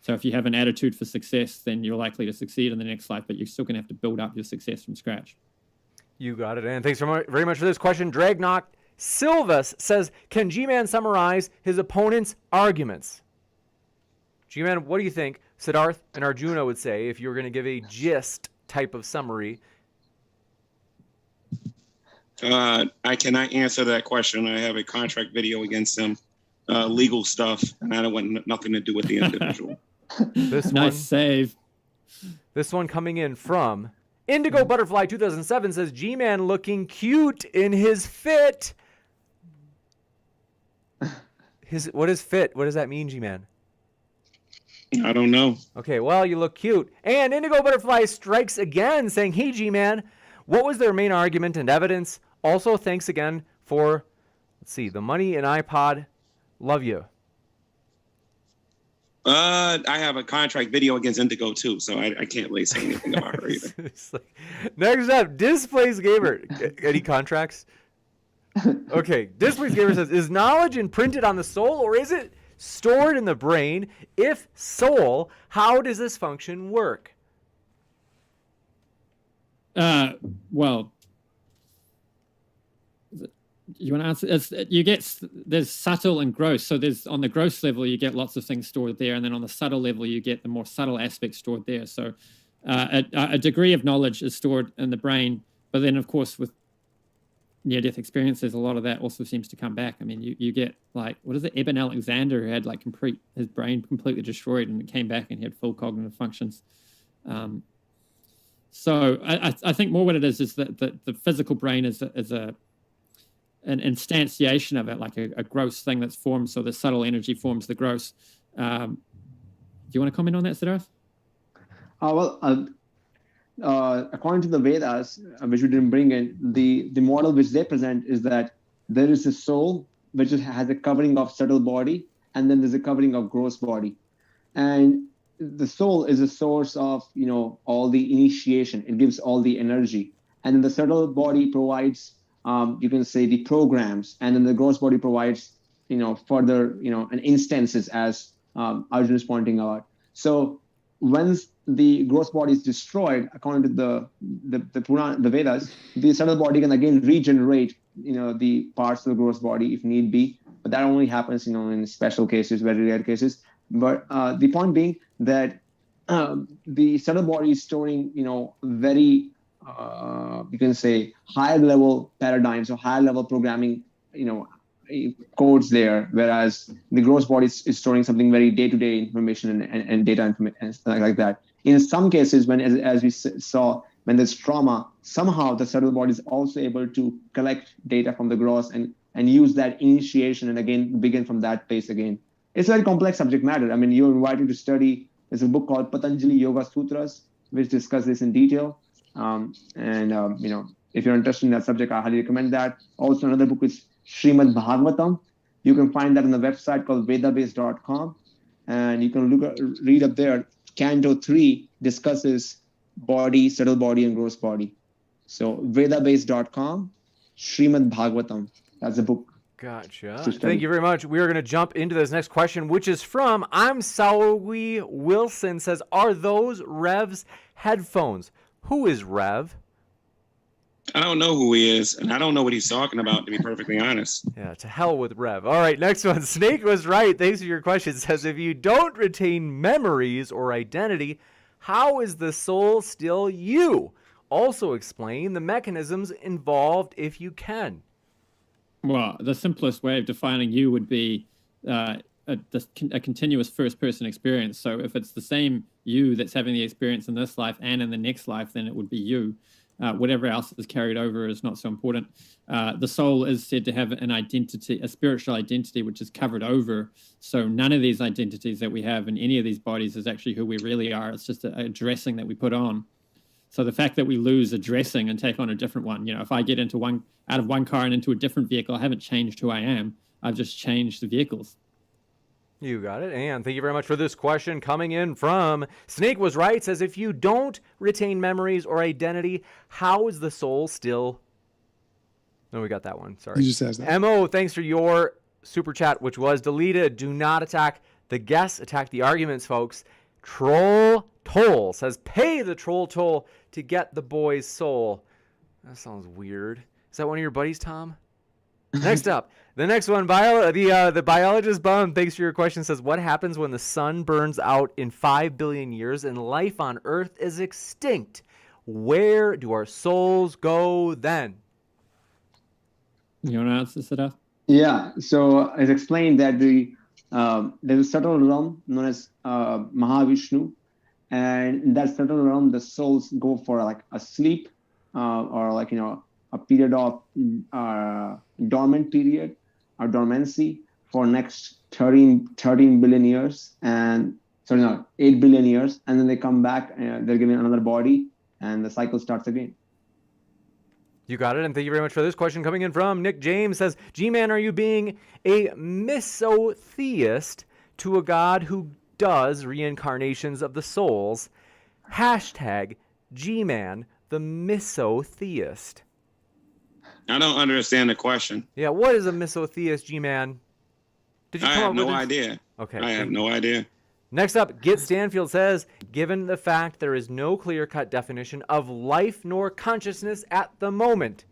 So if you have an attitude for success, then you're likely to succeed in the next life, but you're still going to have to build up your success from scratch. You got it. And thanks very much for this question. Dragnock Silvas says, can G-Man summarize his opponent's arguments? G-Man, what do you think Sidharth and Arjuna would say if you were going to give a gist type of summary? I cannot answer that question. I have a contract video against them, legal stuff, and I don't want nothing to do with the individual. Nice save. This one coming in from Indigo Butterfly 2007 says, G-Man looking cute in his fit. What is fit? What does that mean, G-Man? I don't know. Okay, well, you look cute. And Indigo Butterfly strikes again saying, hey, G-Man, what was their main argument and evidence? Also, thanks again for, the money and iPod. Love you. I have a contract video against Indigo too, so I can't really say anything about her either. Next up, Displays Gamer. Any contracts? Okay, Displays Gamer says, is knowledge imprinted on the soul or is it stored in the brain? If soul, how does this function work? Well, you want to answer? There's subtle and gross. So there's on the gross level, you get lots of things stored there. And then on the subtle level, you get the more subtle aspects stored there. So a degree of knowledge is stored in the brain. But then, of course, with near-death experiences, a lot of that also seems to come back. I mean, you get what is it? Eben Alexander, who had his brain completely destroyed and it came back and he had full cognitive functions. So I think more what it is that the physical brain is an instantiation of it, like a gross thing that's formed. So the subtle energy forms the gross. Do you want to comment on that, Sidharth? According to the Vedas, which we didn't bring in, the model which they present is that there is a soul which has a covering of subtle body, and then there's a covering of gross body. And the soul is a source of, all the initiation. It gives all the energy. And then the subtle body provides, you can say, the programs. And then the gross body provides, further, and instances, as Arjuna is pointing out. So once the gross body is destroyed, according to the Vedas, the subtle body can again regenerate, the parts of the gross body if need be. But that only happens, in special cases, very rare cases. But the point being that the subtle body is storing, very, you can say, higher level paradigms or higher level programming, codes there, whereas the gross body is storing something very day-to-day information and data information and stuff like that. In some cases, as we saw, when there's trauma, somehow the subtle body is also able to collect data from the gross and use that initiation and again begin from that place again. It's a very complex subject matter. I mean, you're invited to study. There's a book called Patanjali Yoga Sutras, which discuss this in detail. If you're interested in that subject, I highly recommend that. Also, another book is Srimad Bhagavatam. You can find that on the website called vedabase.com. And you can read up there. Canto 3 discusses body, subtle body, and gross body. So vedabase.com, Srimad Bhagavatam. That's the book. Gotcha. Thank you very much. We are going to jump into this next question, which is from I'm Sawi Wilson. Says, are those Rev's headphones? Who is Rev? I don't know who he is, and I don't know what he's talking about, to be perfectly honest. Yeah, to hell with Rev. All right, next one. Snake was right. Thanks for your question. It says, if you don't retain memories or identity, how is the soul still you? Also explain the mechanisms involved if you can. Well, the simplest way of defining you would be a continuous first-person experience. So if it's the same you that's having the experience in this life and in the next life, then it would be you. Whatever else is carried over is not so important. The soul is said to have an identity, a spiritual identity, which is covered over. So none of these identities that we have in any of these bodies is actually who we really are. It's just a dressing that we put on. So the fact that we lose a dressing and take on a different one, if I get out of one car and into a different vehicle, I haven't changed who I am. I've just changed the vehicles. You got it. And thank you very much for this question coming in from Snake was right. Says, if you don't retain memories or identity, how is the soul still? No, we got that one. Sorry. He just says that. Mo, thanks for your super chat, which was deleted. Do not attack the guests, attack the arguments, folks. Troll Toll says, pay the troll toll to get the boy's soul. That sounds weird. Is that one of your buddies, Tom? Next up, the next one, the biologist bum, thanks for your question, says, what happens when the sun burns out in 5 billion years and life on Earth is extinct? Where do our souls go then? You want to answer, Sidharth? Yeah. So it's explained that there's a subtle realm known as Mahavishnu, and in that subtle realm, the souls go for like a sleep or like a period of dormant period or dormancy for next 13 billion years, and 8 billion years, and then they come back and they're given another body, and the cycle starts again. You got it, and thank you very much for this question coming in from Nick James. Says, G-Man, are you being a misotheist to a god who does reincarnations of the souls? Hashtag G-Man, the misotheist. I don't understand the question. Yeah, what is a misotheist, G-Man? Did you I come have up no with it? idea. Okay. I have no idea. Next up, Git Stanfield says, given the fact there is no clear-cut definition of life nor consciousness at the moment,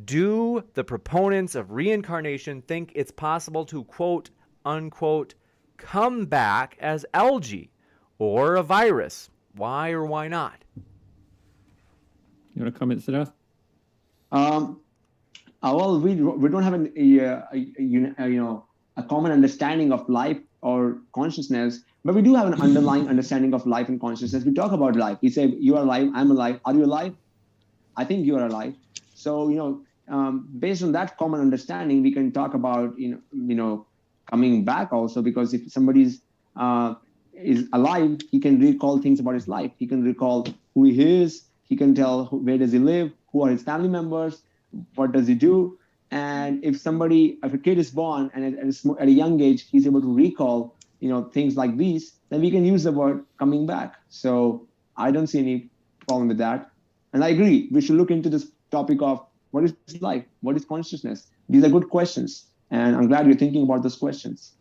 do the proponents of reincarnation think it's possible to, quote, unquote, come back as algae or a virus? Why or why not? You want to comment, Sidharth? Well, we don't have a common understanding of life or consciousness, but we do have an underlying understanding of life and consciousness. We talk about life. We say, you are alive, I'm alive. Are you alive? I think you are alive. So, based on that common understanding, we can talk about, coming back also, because if somebody is alive, he can recall things about his life. He can recall who he is. He can tell where does he live, who are his family members, what does he do. And if a kid is born and at a young age, he's able to recall, things like these, then we can use the word coming back. So I don't see any problem with that. And I agree, we should look into this topic of what is life? What is consciousness? These are good questions. And I'm glad you're thinking about those questions.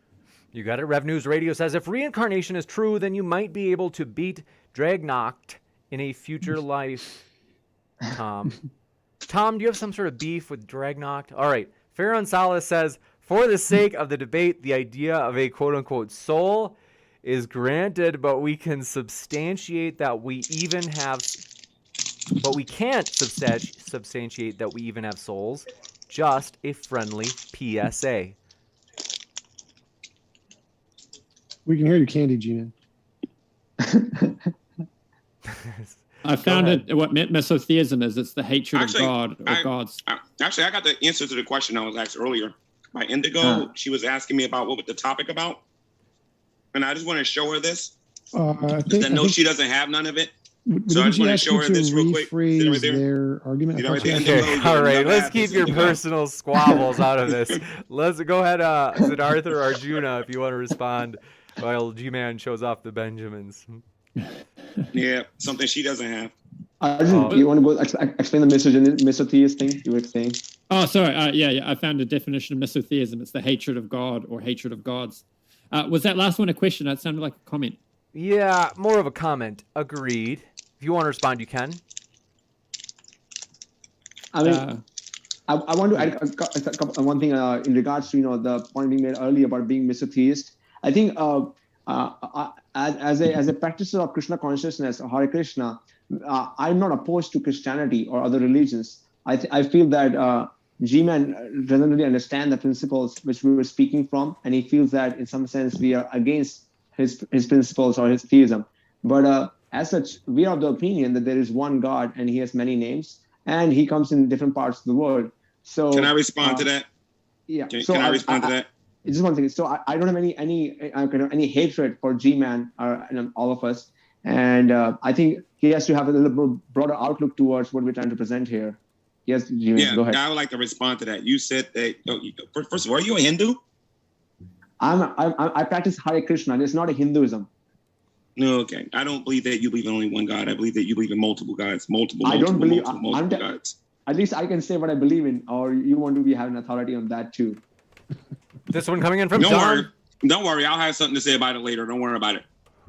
You got it. Rev News Radio says, if reincarnation is true, then you might be able to beat Dragnocht in a future life. Tom, do you have some sort of beef with Dragnocht? All right. Farron Salas says, for the sake of the debate, the idea of a quote-unquote soul is granted, but we can substantiate that we even have... But we can't substantiate that we even have souls. Just a friendly PSA. We can hear you, Candy, G-Man. I found it. What misotheism is, it's the hatred of God or gods. I got the answer to the question I was asked earlier by Indigo. She was asking me about what was the topic about. And I just want to show her this. I know she doesn't have none of it. So I just want to show her this real quick. Rephrase their argument. Okay, all right. Let's keep your personal squabbles out of this. Let's go ahead, Sidharth or Arjuna, if you want to respond while G-Man shows off the Benjamins. Yeah, something she doesn't have. You want to go explain the misotheist thing you were saying? Oh, sorry. Yeah. I found a definition of misotheism. It's the hatred of God or hatred of gods. Was that last one a question? That sounded like a comment. Yeah, more of a comment. Agreed. If you want to respond, you can. I mean, I want to add one thing in regards to the point being made earlier about being Mr. I think as a practitioner of Krishna consciousness, or Hare Krishna, I'm not opposed to Christianity or other religions. I feel that GMan doesn't really understand the principles which we were speaking from, and he feels that in some sense we are against his principles or his theism. But as such, we are of the opinion that there is one God and he has many names, and he comes in different parts of the world. So can I respond to that? Yeah. Can I respond to that? Just one thing. So I don't have any hatred for GMan or all of us, and I think he has to have a little more broader outlook towards what we're trying to present here. Yes, GMan, go ahead. I would like to respond to that. You said that. First of all, are you a Hindu? I practice Hare Krishna. It's not a Hinduism. No, okay. I don't believe that you believe in only one God. I believe that you believe in multiple gods, multiple gods. At least I can say what I believe in, or you want to be having authority on that too. This one coming in from Don't worry. I'll have something to say about it later. Don't worry about it.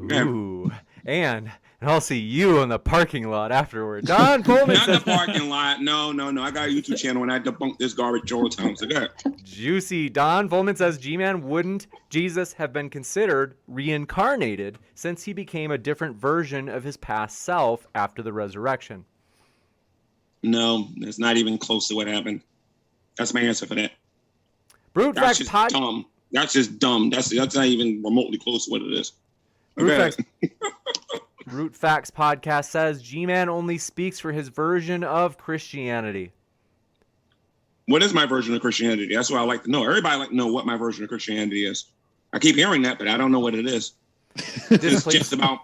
Okay. Ooh, and I'll see you in the parking lot afterward. Don Pullman Not the parking lot. No. I got a YouTube channel and I debunked this garbage all the time. So go ahead. Juicy. Don Pullman says G-Man wouldn't Jesus have been considered reincarnated since he became a different version of his past self after the resurrection? No, it's not even close to what happened. That's my answer for that. Brute That's Facts just dumb. That's just dumb. That's not even remotely close to what it is. Okay. Brute Facts Podcast says G-Man only speaks for his version of Christianity. What is my version of Christianity? That's what I like to know. Everybody like to know what my version of Christianity is. I keep hearing that, but I don't know what it is. It's just about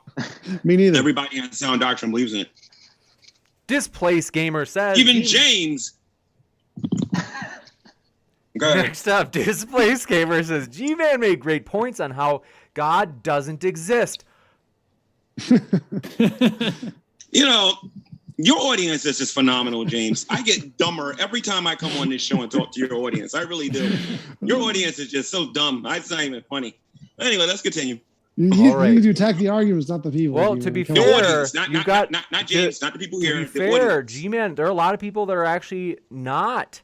me neither. Everybody in sound doctrine believes in it. Displaced Gamer says even James. Next up, Displaced Gamer says G-Man made great points on how God doesn't exist. Your audience is just phenomenal, James. I get dumber every time I come on this show and talk to your audience. I really do. Your audience is just so dumb. It's not even funny. Anyway, let's continue. You need to attack the arguments, not the people. Well, to be fair, audience, not James, not the people here. To be fair, G-Man, there are a lot of people that are actually not,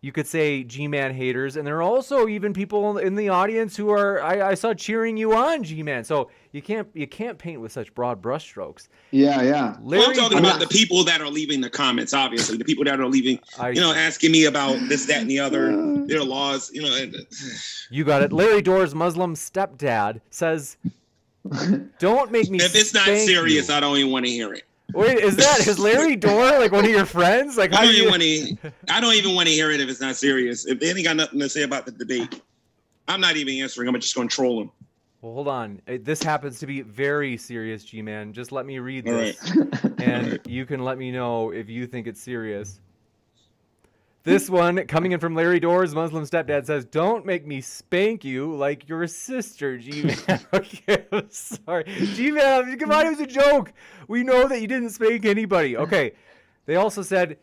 you could say, G-Man haters, and there are also even people in the audience who are I saw cheering you on, G-Man. So you can't paint with such broad brushstrokes. Yeah. Well, I'm talking about the people that are leaving the comments. Obviously, the people that are leaving, asking me about this, that, and the other, their laws. You got it. Larry Door's Muslim stepdad says, "Don't make me." If it's not serious, I don't even want to hear it. Wait, is Larry Door like one of your friends? Like, I don't even want to hear it if it's not serious. If they ain't got nothing to say about the debate, I'm not even answering. I'm just going to troll them. Well, hold on. This happens to be very serious, G-Man. Just let me read this, and you can let me know if you think it's serious. This one, coming in from Larry Door's Muslim stepdad, says, "Don't make me spank you like your sister, G-Man." Okay, I'm sorry. G-Man, come on, it was a joke. We know that you didn't spank anybody. Okay. They also said,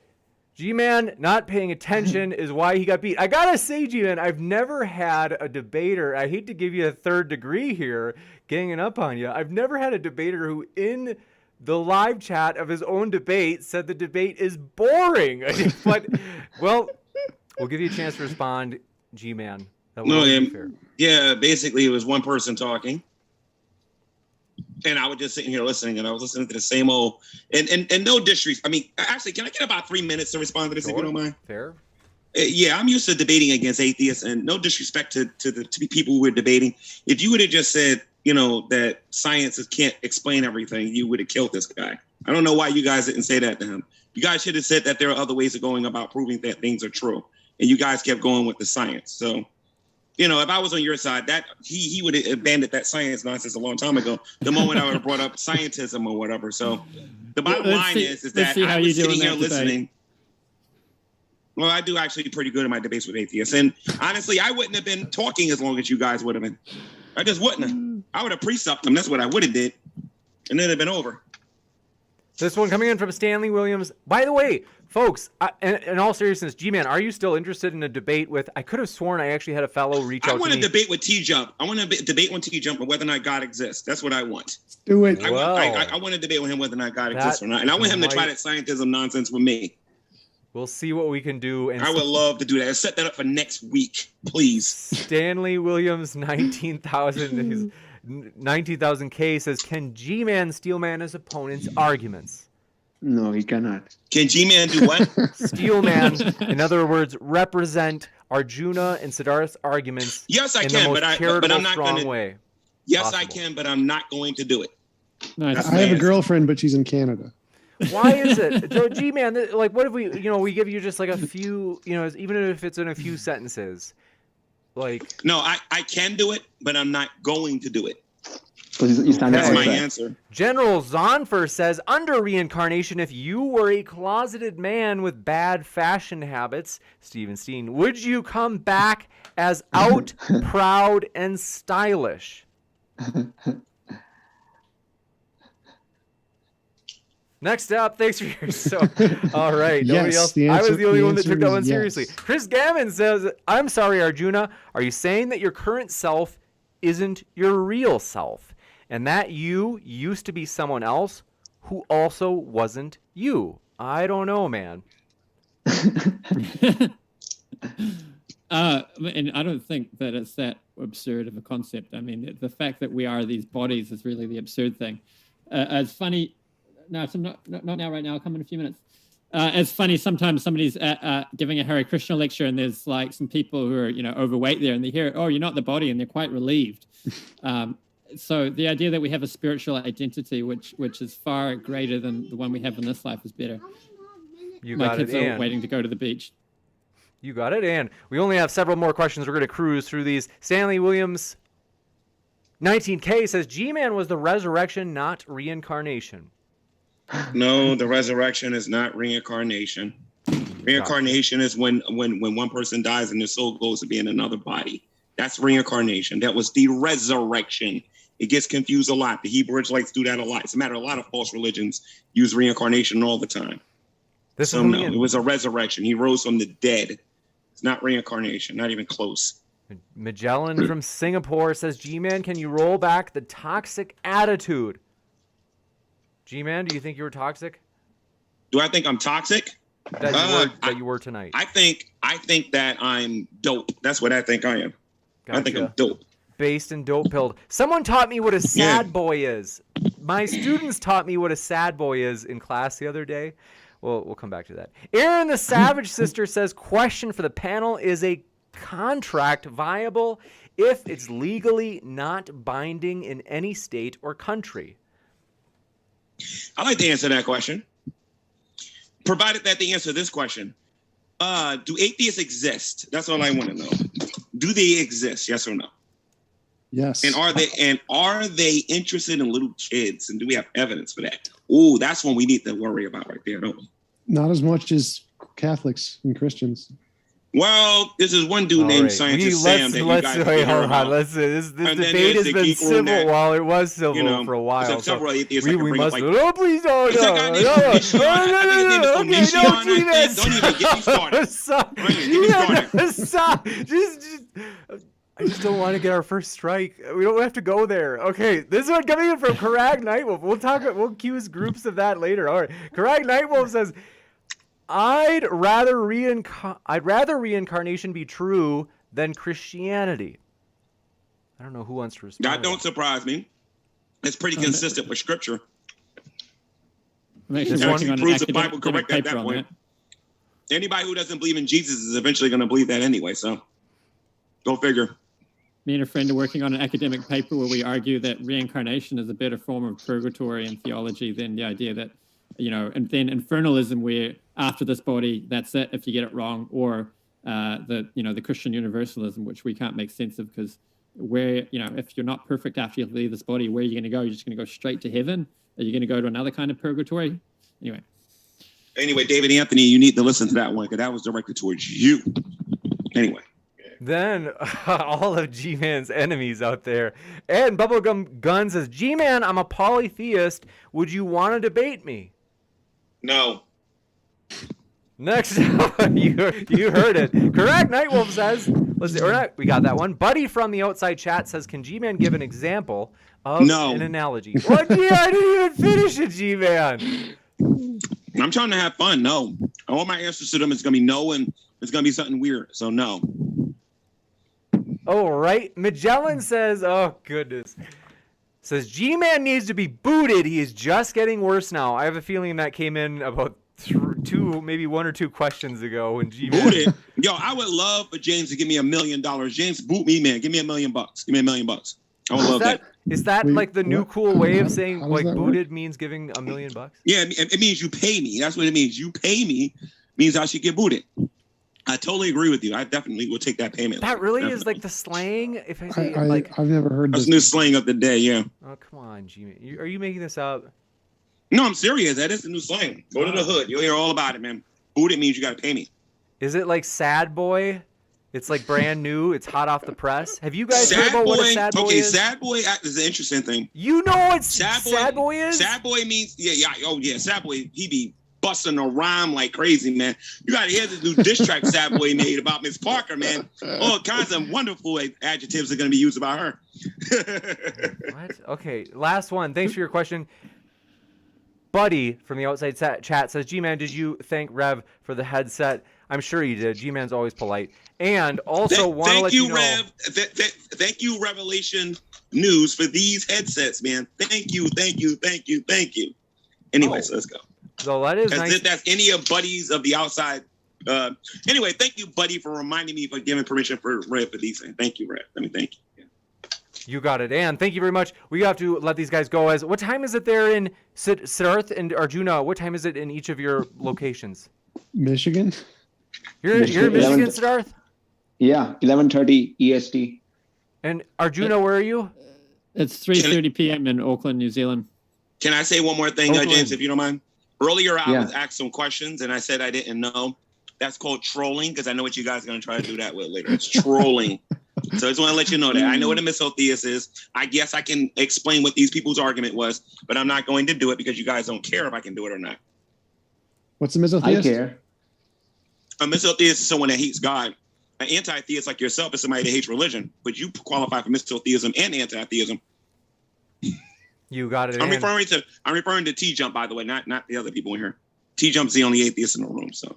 G-Man not paying attention is why he got beat. I gotta say, G-Man, I've never had a debater. I hate to give you a third degree here, ganging up on you. I've never had a debater who, in the live chat of his own debate, said the debate is boring. But, well, we'll give you a chance to respond, G-Man. Yeah, basically it was one person talking. And I was just sitting here listening, and I was listening to the same old, and no disrespect. I mean, actually, can I get about 3 minutes to respond to this, if you don't mind? Fair. Yeah, I'm used to debating against atheists, and no disrespect to the people who were debating. If you would have just said, that science can't explain everything, you would have killed this guy. I don't know why you guys didn't say that to him. You guys should have said that there are other ways of going about proving that things are true, and you guys kept going with the science. So, if I was on your side, that he would have abandoned that science nonsense a long time ago. The moment I would have brought up scientism or whatever. So, the bottom line is that I was sitting here listening. Well, I do actually pretty good in my debates with atheists, and honestly, I wouldn't have been talking as long as you guys would have been. I just wouldn't have. I would have presupped them. That's what I would have did, and then it'd been over. This one coming in from Stanley Williams. By the way, folks, in all seriousness, G-Man, are you still interested in a debate with? I could have sworn I actually had a fellow reach out to me. I want to debate with TJump. I want to debate on TJump on whether or not God exists. That's what I want. Do it. I want to debate with him whether or not God exists or not, and I want him to try that scientism nonsense with me. We'll see what we can do. And I would love to do that. Set that up for next week, please. Stanley Williams, 19,000 K says, can G-Man steelman his opponent's arguments? No, he cannot. Can G-Man do what? Steelman, in other words, represent Arjuna and Sidharth's arguments. Yes, I in can, the most but I'm not strong going to. way. Yes, possible. I can, but I'm not going to do it. Nice. I have a girlfriend, but she's in Canada. Why is it? So, G-Man, like, what if we, we give you just like a few, even if it's in a few sentences, like. No, I can do it, but I'm not going to do it. That's my answer. General Zonfer says, under reincarnation, if you were a closeted man with bad fashion habits, Steven Steen, would you come back as out, proud, and stylish? Next up, thanks for your all right. Nobody else. I was the only one that took that one seriously. Chris Gammon says, I'm sorry, Arjuna. Are you saying that your current self isn't your real self? And that you used to be someone else who also wasn't you? I don't know, man. And I don't think that it's that absurd of a concept. I mean, the fact that we are these bodies is really the absurd thing. It's funny. No, so not now, right now. I'll come in a few minutes. It's funny, sometimes somebody's giving a Hare Krishna lecture and there's like some people who are, overweight there and they hear, oh, you're not the body, and they're quite relieved. So the idea that we have a spiritual identity, which is far greater than the one we have in this life, is better. My kids are waiting to go to the beach. You got it, and we only have several more questions. We're going to cruise through these. Stanley Williams, 19K, says, G-Man was the resurrection, not reincarnation. No, the resurrection is not reincarnation. Reincarnation is when one person dies and their soul goes to be in another body. That's reincarnation. That was the resurrection. It gets confused a lot. The Hebrew Israelites do that a lot. It's a matter of a lot of false religions use reincarnation all the time. It was a resurrection. He rose from the dead. It's not reincarnation, not even close. Magellan from Singapore says, G-Man, can you roll back the toxic attitude? G-Man, do you think you were toxic? Do I think I'm toxic? That you were tonight. I think that I'm dope. That's what I think I am. Gotcha. I think I'm dope. Based and dope pilled. Someone taught me what a sad boy is. My students taught me what a sad boy is in class the other day. Well, we'll come back to that. Aaron the Savage Sister says, question for the panel, is a contract viable if it's legally not binding in any state or country? I'd like to answer that question. Provided that they answer this question. Do atheists exist? That's all I want to know. Do they exist? Yes or no? Yes. And are they interested in little kids? And do we have evidence for that? Oh, that's one we need to worry about right there, don't we? Not as much as Catholics and Christians. Well, this is one dude named Scientist Sam that you guys hold on. This debate has been civil while it was civil for a while. Several atheists we must. like, oh, please don't. Don't even get me started. I just don't want to get our first strike. We don't have to go there. Okay, this one coming in from Karag Nightwolf. We'll accuse groups of that later. All right, Karag Nightwolf says, I'd rather reincarnation be true than Christianity. I don't know who wants to respond. That don't surprise me. It's pretty consistent with Scripture. It actually proves the Bible correct at that point. Anybody who doesn't believe in Jesus is eventually going to believe that anyway. So, go figure. Me and a friend are working on an academic paper where we argue that reincarnation is a better form of purgatory and theology than the idea that, and then infernalism, where after this body, that's it if you get it wrong, or the Christian universalism, which we can't make sense of, because if you're not perfect after you leave this body, where are you going to go? You're just going to go straight to heaven? Are you going to go to another kind of purgatory? Anyway, David Anthony, you need to listen to that one because that was directed towards you. Anyway. Then all of G-Man's enemies out there. And Bubblegum Gun says, G-Man, I'm a polytheist. Would you want to debate me? No. Next, you heard it. Correct. Nightwolf says, we got that one. Buddy from the outside chat says, can G-Man give an example of an analogy? Well, I didn't even finish it, G-Man. I'm trying to have fun. No, All my answers to them is going to be no, and it's going to be something weird. So no. Oh, right. Magellan says, oh, goodness. Says, G-Man needs to be booted. He is just getting worse now. I have a feeling that came in about maybe one or two questions ago when G-Man... Booted? Yo, I would love for James to give me $1 million. James, boot me, man. Give me $1 million. Give me $1 million. I would love that. Is that Wait, like the new what? cool way of saying How like does that booted means giving $1 million? Yeah, it means you pay me. That's what it means. You pay me means I should get booted. I totally agree with you. I definitely will take that payment. That really Definitely. is like the slang. If I say I've never heard That's this. new slang of the day. Yeah. oh come on, G-Man, are you making this up? No, I'm serious. That is the new slang. Go to the hood. You'll hear all about it, man. Booted means you got to pay me. Is it like sad boy? It's like brand new. It's hot off the press. Have you guys heard Sad about boy. what a sad boy is? Sad boy is an interesting thing. You know what Sad boy is? Sad boy means sad boy. He be busting a rhyme like crazy, man. You gotta hear this new diss track Sad boy made about Miss Parker, man. All kinds of wonderful adjectives are gonna be used about her. What? Okay, last one. Thanks for your question. Buddy from the outside chat says, G-Man, did you thank Rev for the headset? I'm sure you did. G-Man's always polite. And also want to let you know. Rev. Thank you, Revelation News, for these headsets, man. Thank you. Anyways, let's go. So that is nice. If that's any of Buddies of the outside. Anyway, thank you, Buddy, for reminding me for giving permission for Rev for these things. Thank you, Rev. Let me thank you. You got it. And thank you very much. We have to let these guys go. What time is it there in Sidharth and Arjuna? What time is it in each of your locations? Michigan? You're in Michigan, Sidharth? Yeah, 11:30 EST. And Arjuna, where are you? It's 3:30 p.m. in Auckland, New Zealand. Can I say one more thing, James, if you don't mind? Earlier, I Yeah. was asked some questions, and I said I didn't know. That's called trolling, because I know what you guys are going to try to do that with later. It's trolling. So I just want to let you know that. I know what a misotheist is. I guess I can explain what these people's argument was, but I'm not going to do it because you guys don't care if I can do it or not. What's a misotheist? I care. A misotheist is someone that hates God. An anti-theist like yourself is somebody that hates religion, but you qualify for misotheism and anti-theism. You got it. I'm referring to TJump, by the way, not the other people in here. TJump's the only atheist in the room, so.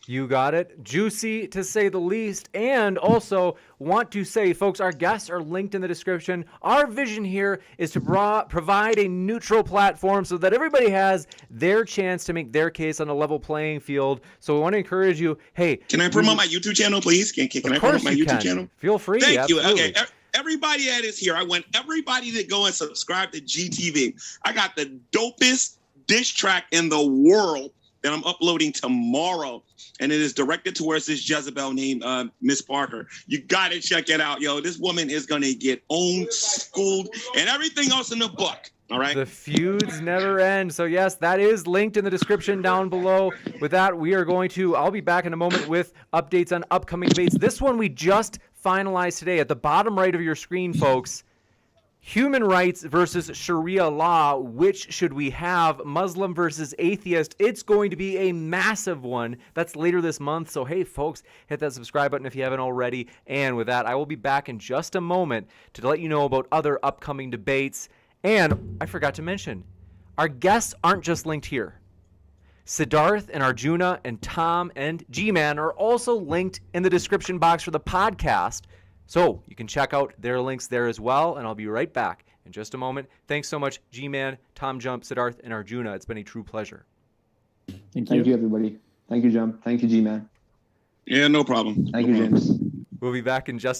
You got it. Juicy, to say the least. And also want to say, folks, our guests are linked in the description. Our vision here is to provide a neutral platform so that everybody has their chance to make their case on a level playing field. So we want to encourage you, hey. Can I promote my YouTube channel, please? Can I promote my YouTube channel? Feel free. Thank absolutely. you. Okay. Everybody that is here, I want everybody to go and subscribe to GTV. I got the dopest diss track in the world that I'm uploading tomorrow. And it is directed towards this Jezebel named Miss Parker. You got to check it out, yo. This woman is going to get owned, schooled, and everything else in the book. All right. The feuds never end. So yes, that is linked in the description down below. With that, I'll be back in a moment with updates on upcoming debates. This one we just finalized today at the bottom right of your screen, folks. Human rights versus Sharia law. Which should we have? Muslim versus atheist. It's going to be a massive one. That's later this month. So, hey, folks, hit that subscribe button if you haven't already. And with that, I will be back in just a moment to let you know about other upcoming debates. And I forgot to mention, our guests aren't just linked here. Sidharth and Arjuna and Tom and G-Man are also linked in the description box for the podcast. So you can check out their links there as well, and I'll be right back in just a moment. Thanks so much, G-Man, TJump, Sidharth, and Arjuna. It's been a true pleasure. Thank you, everybody. Thank you, Jump. Thank you, G-Man. Yeah, no problem. Thank you, James. We'll be back in just a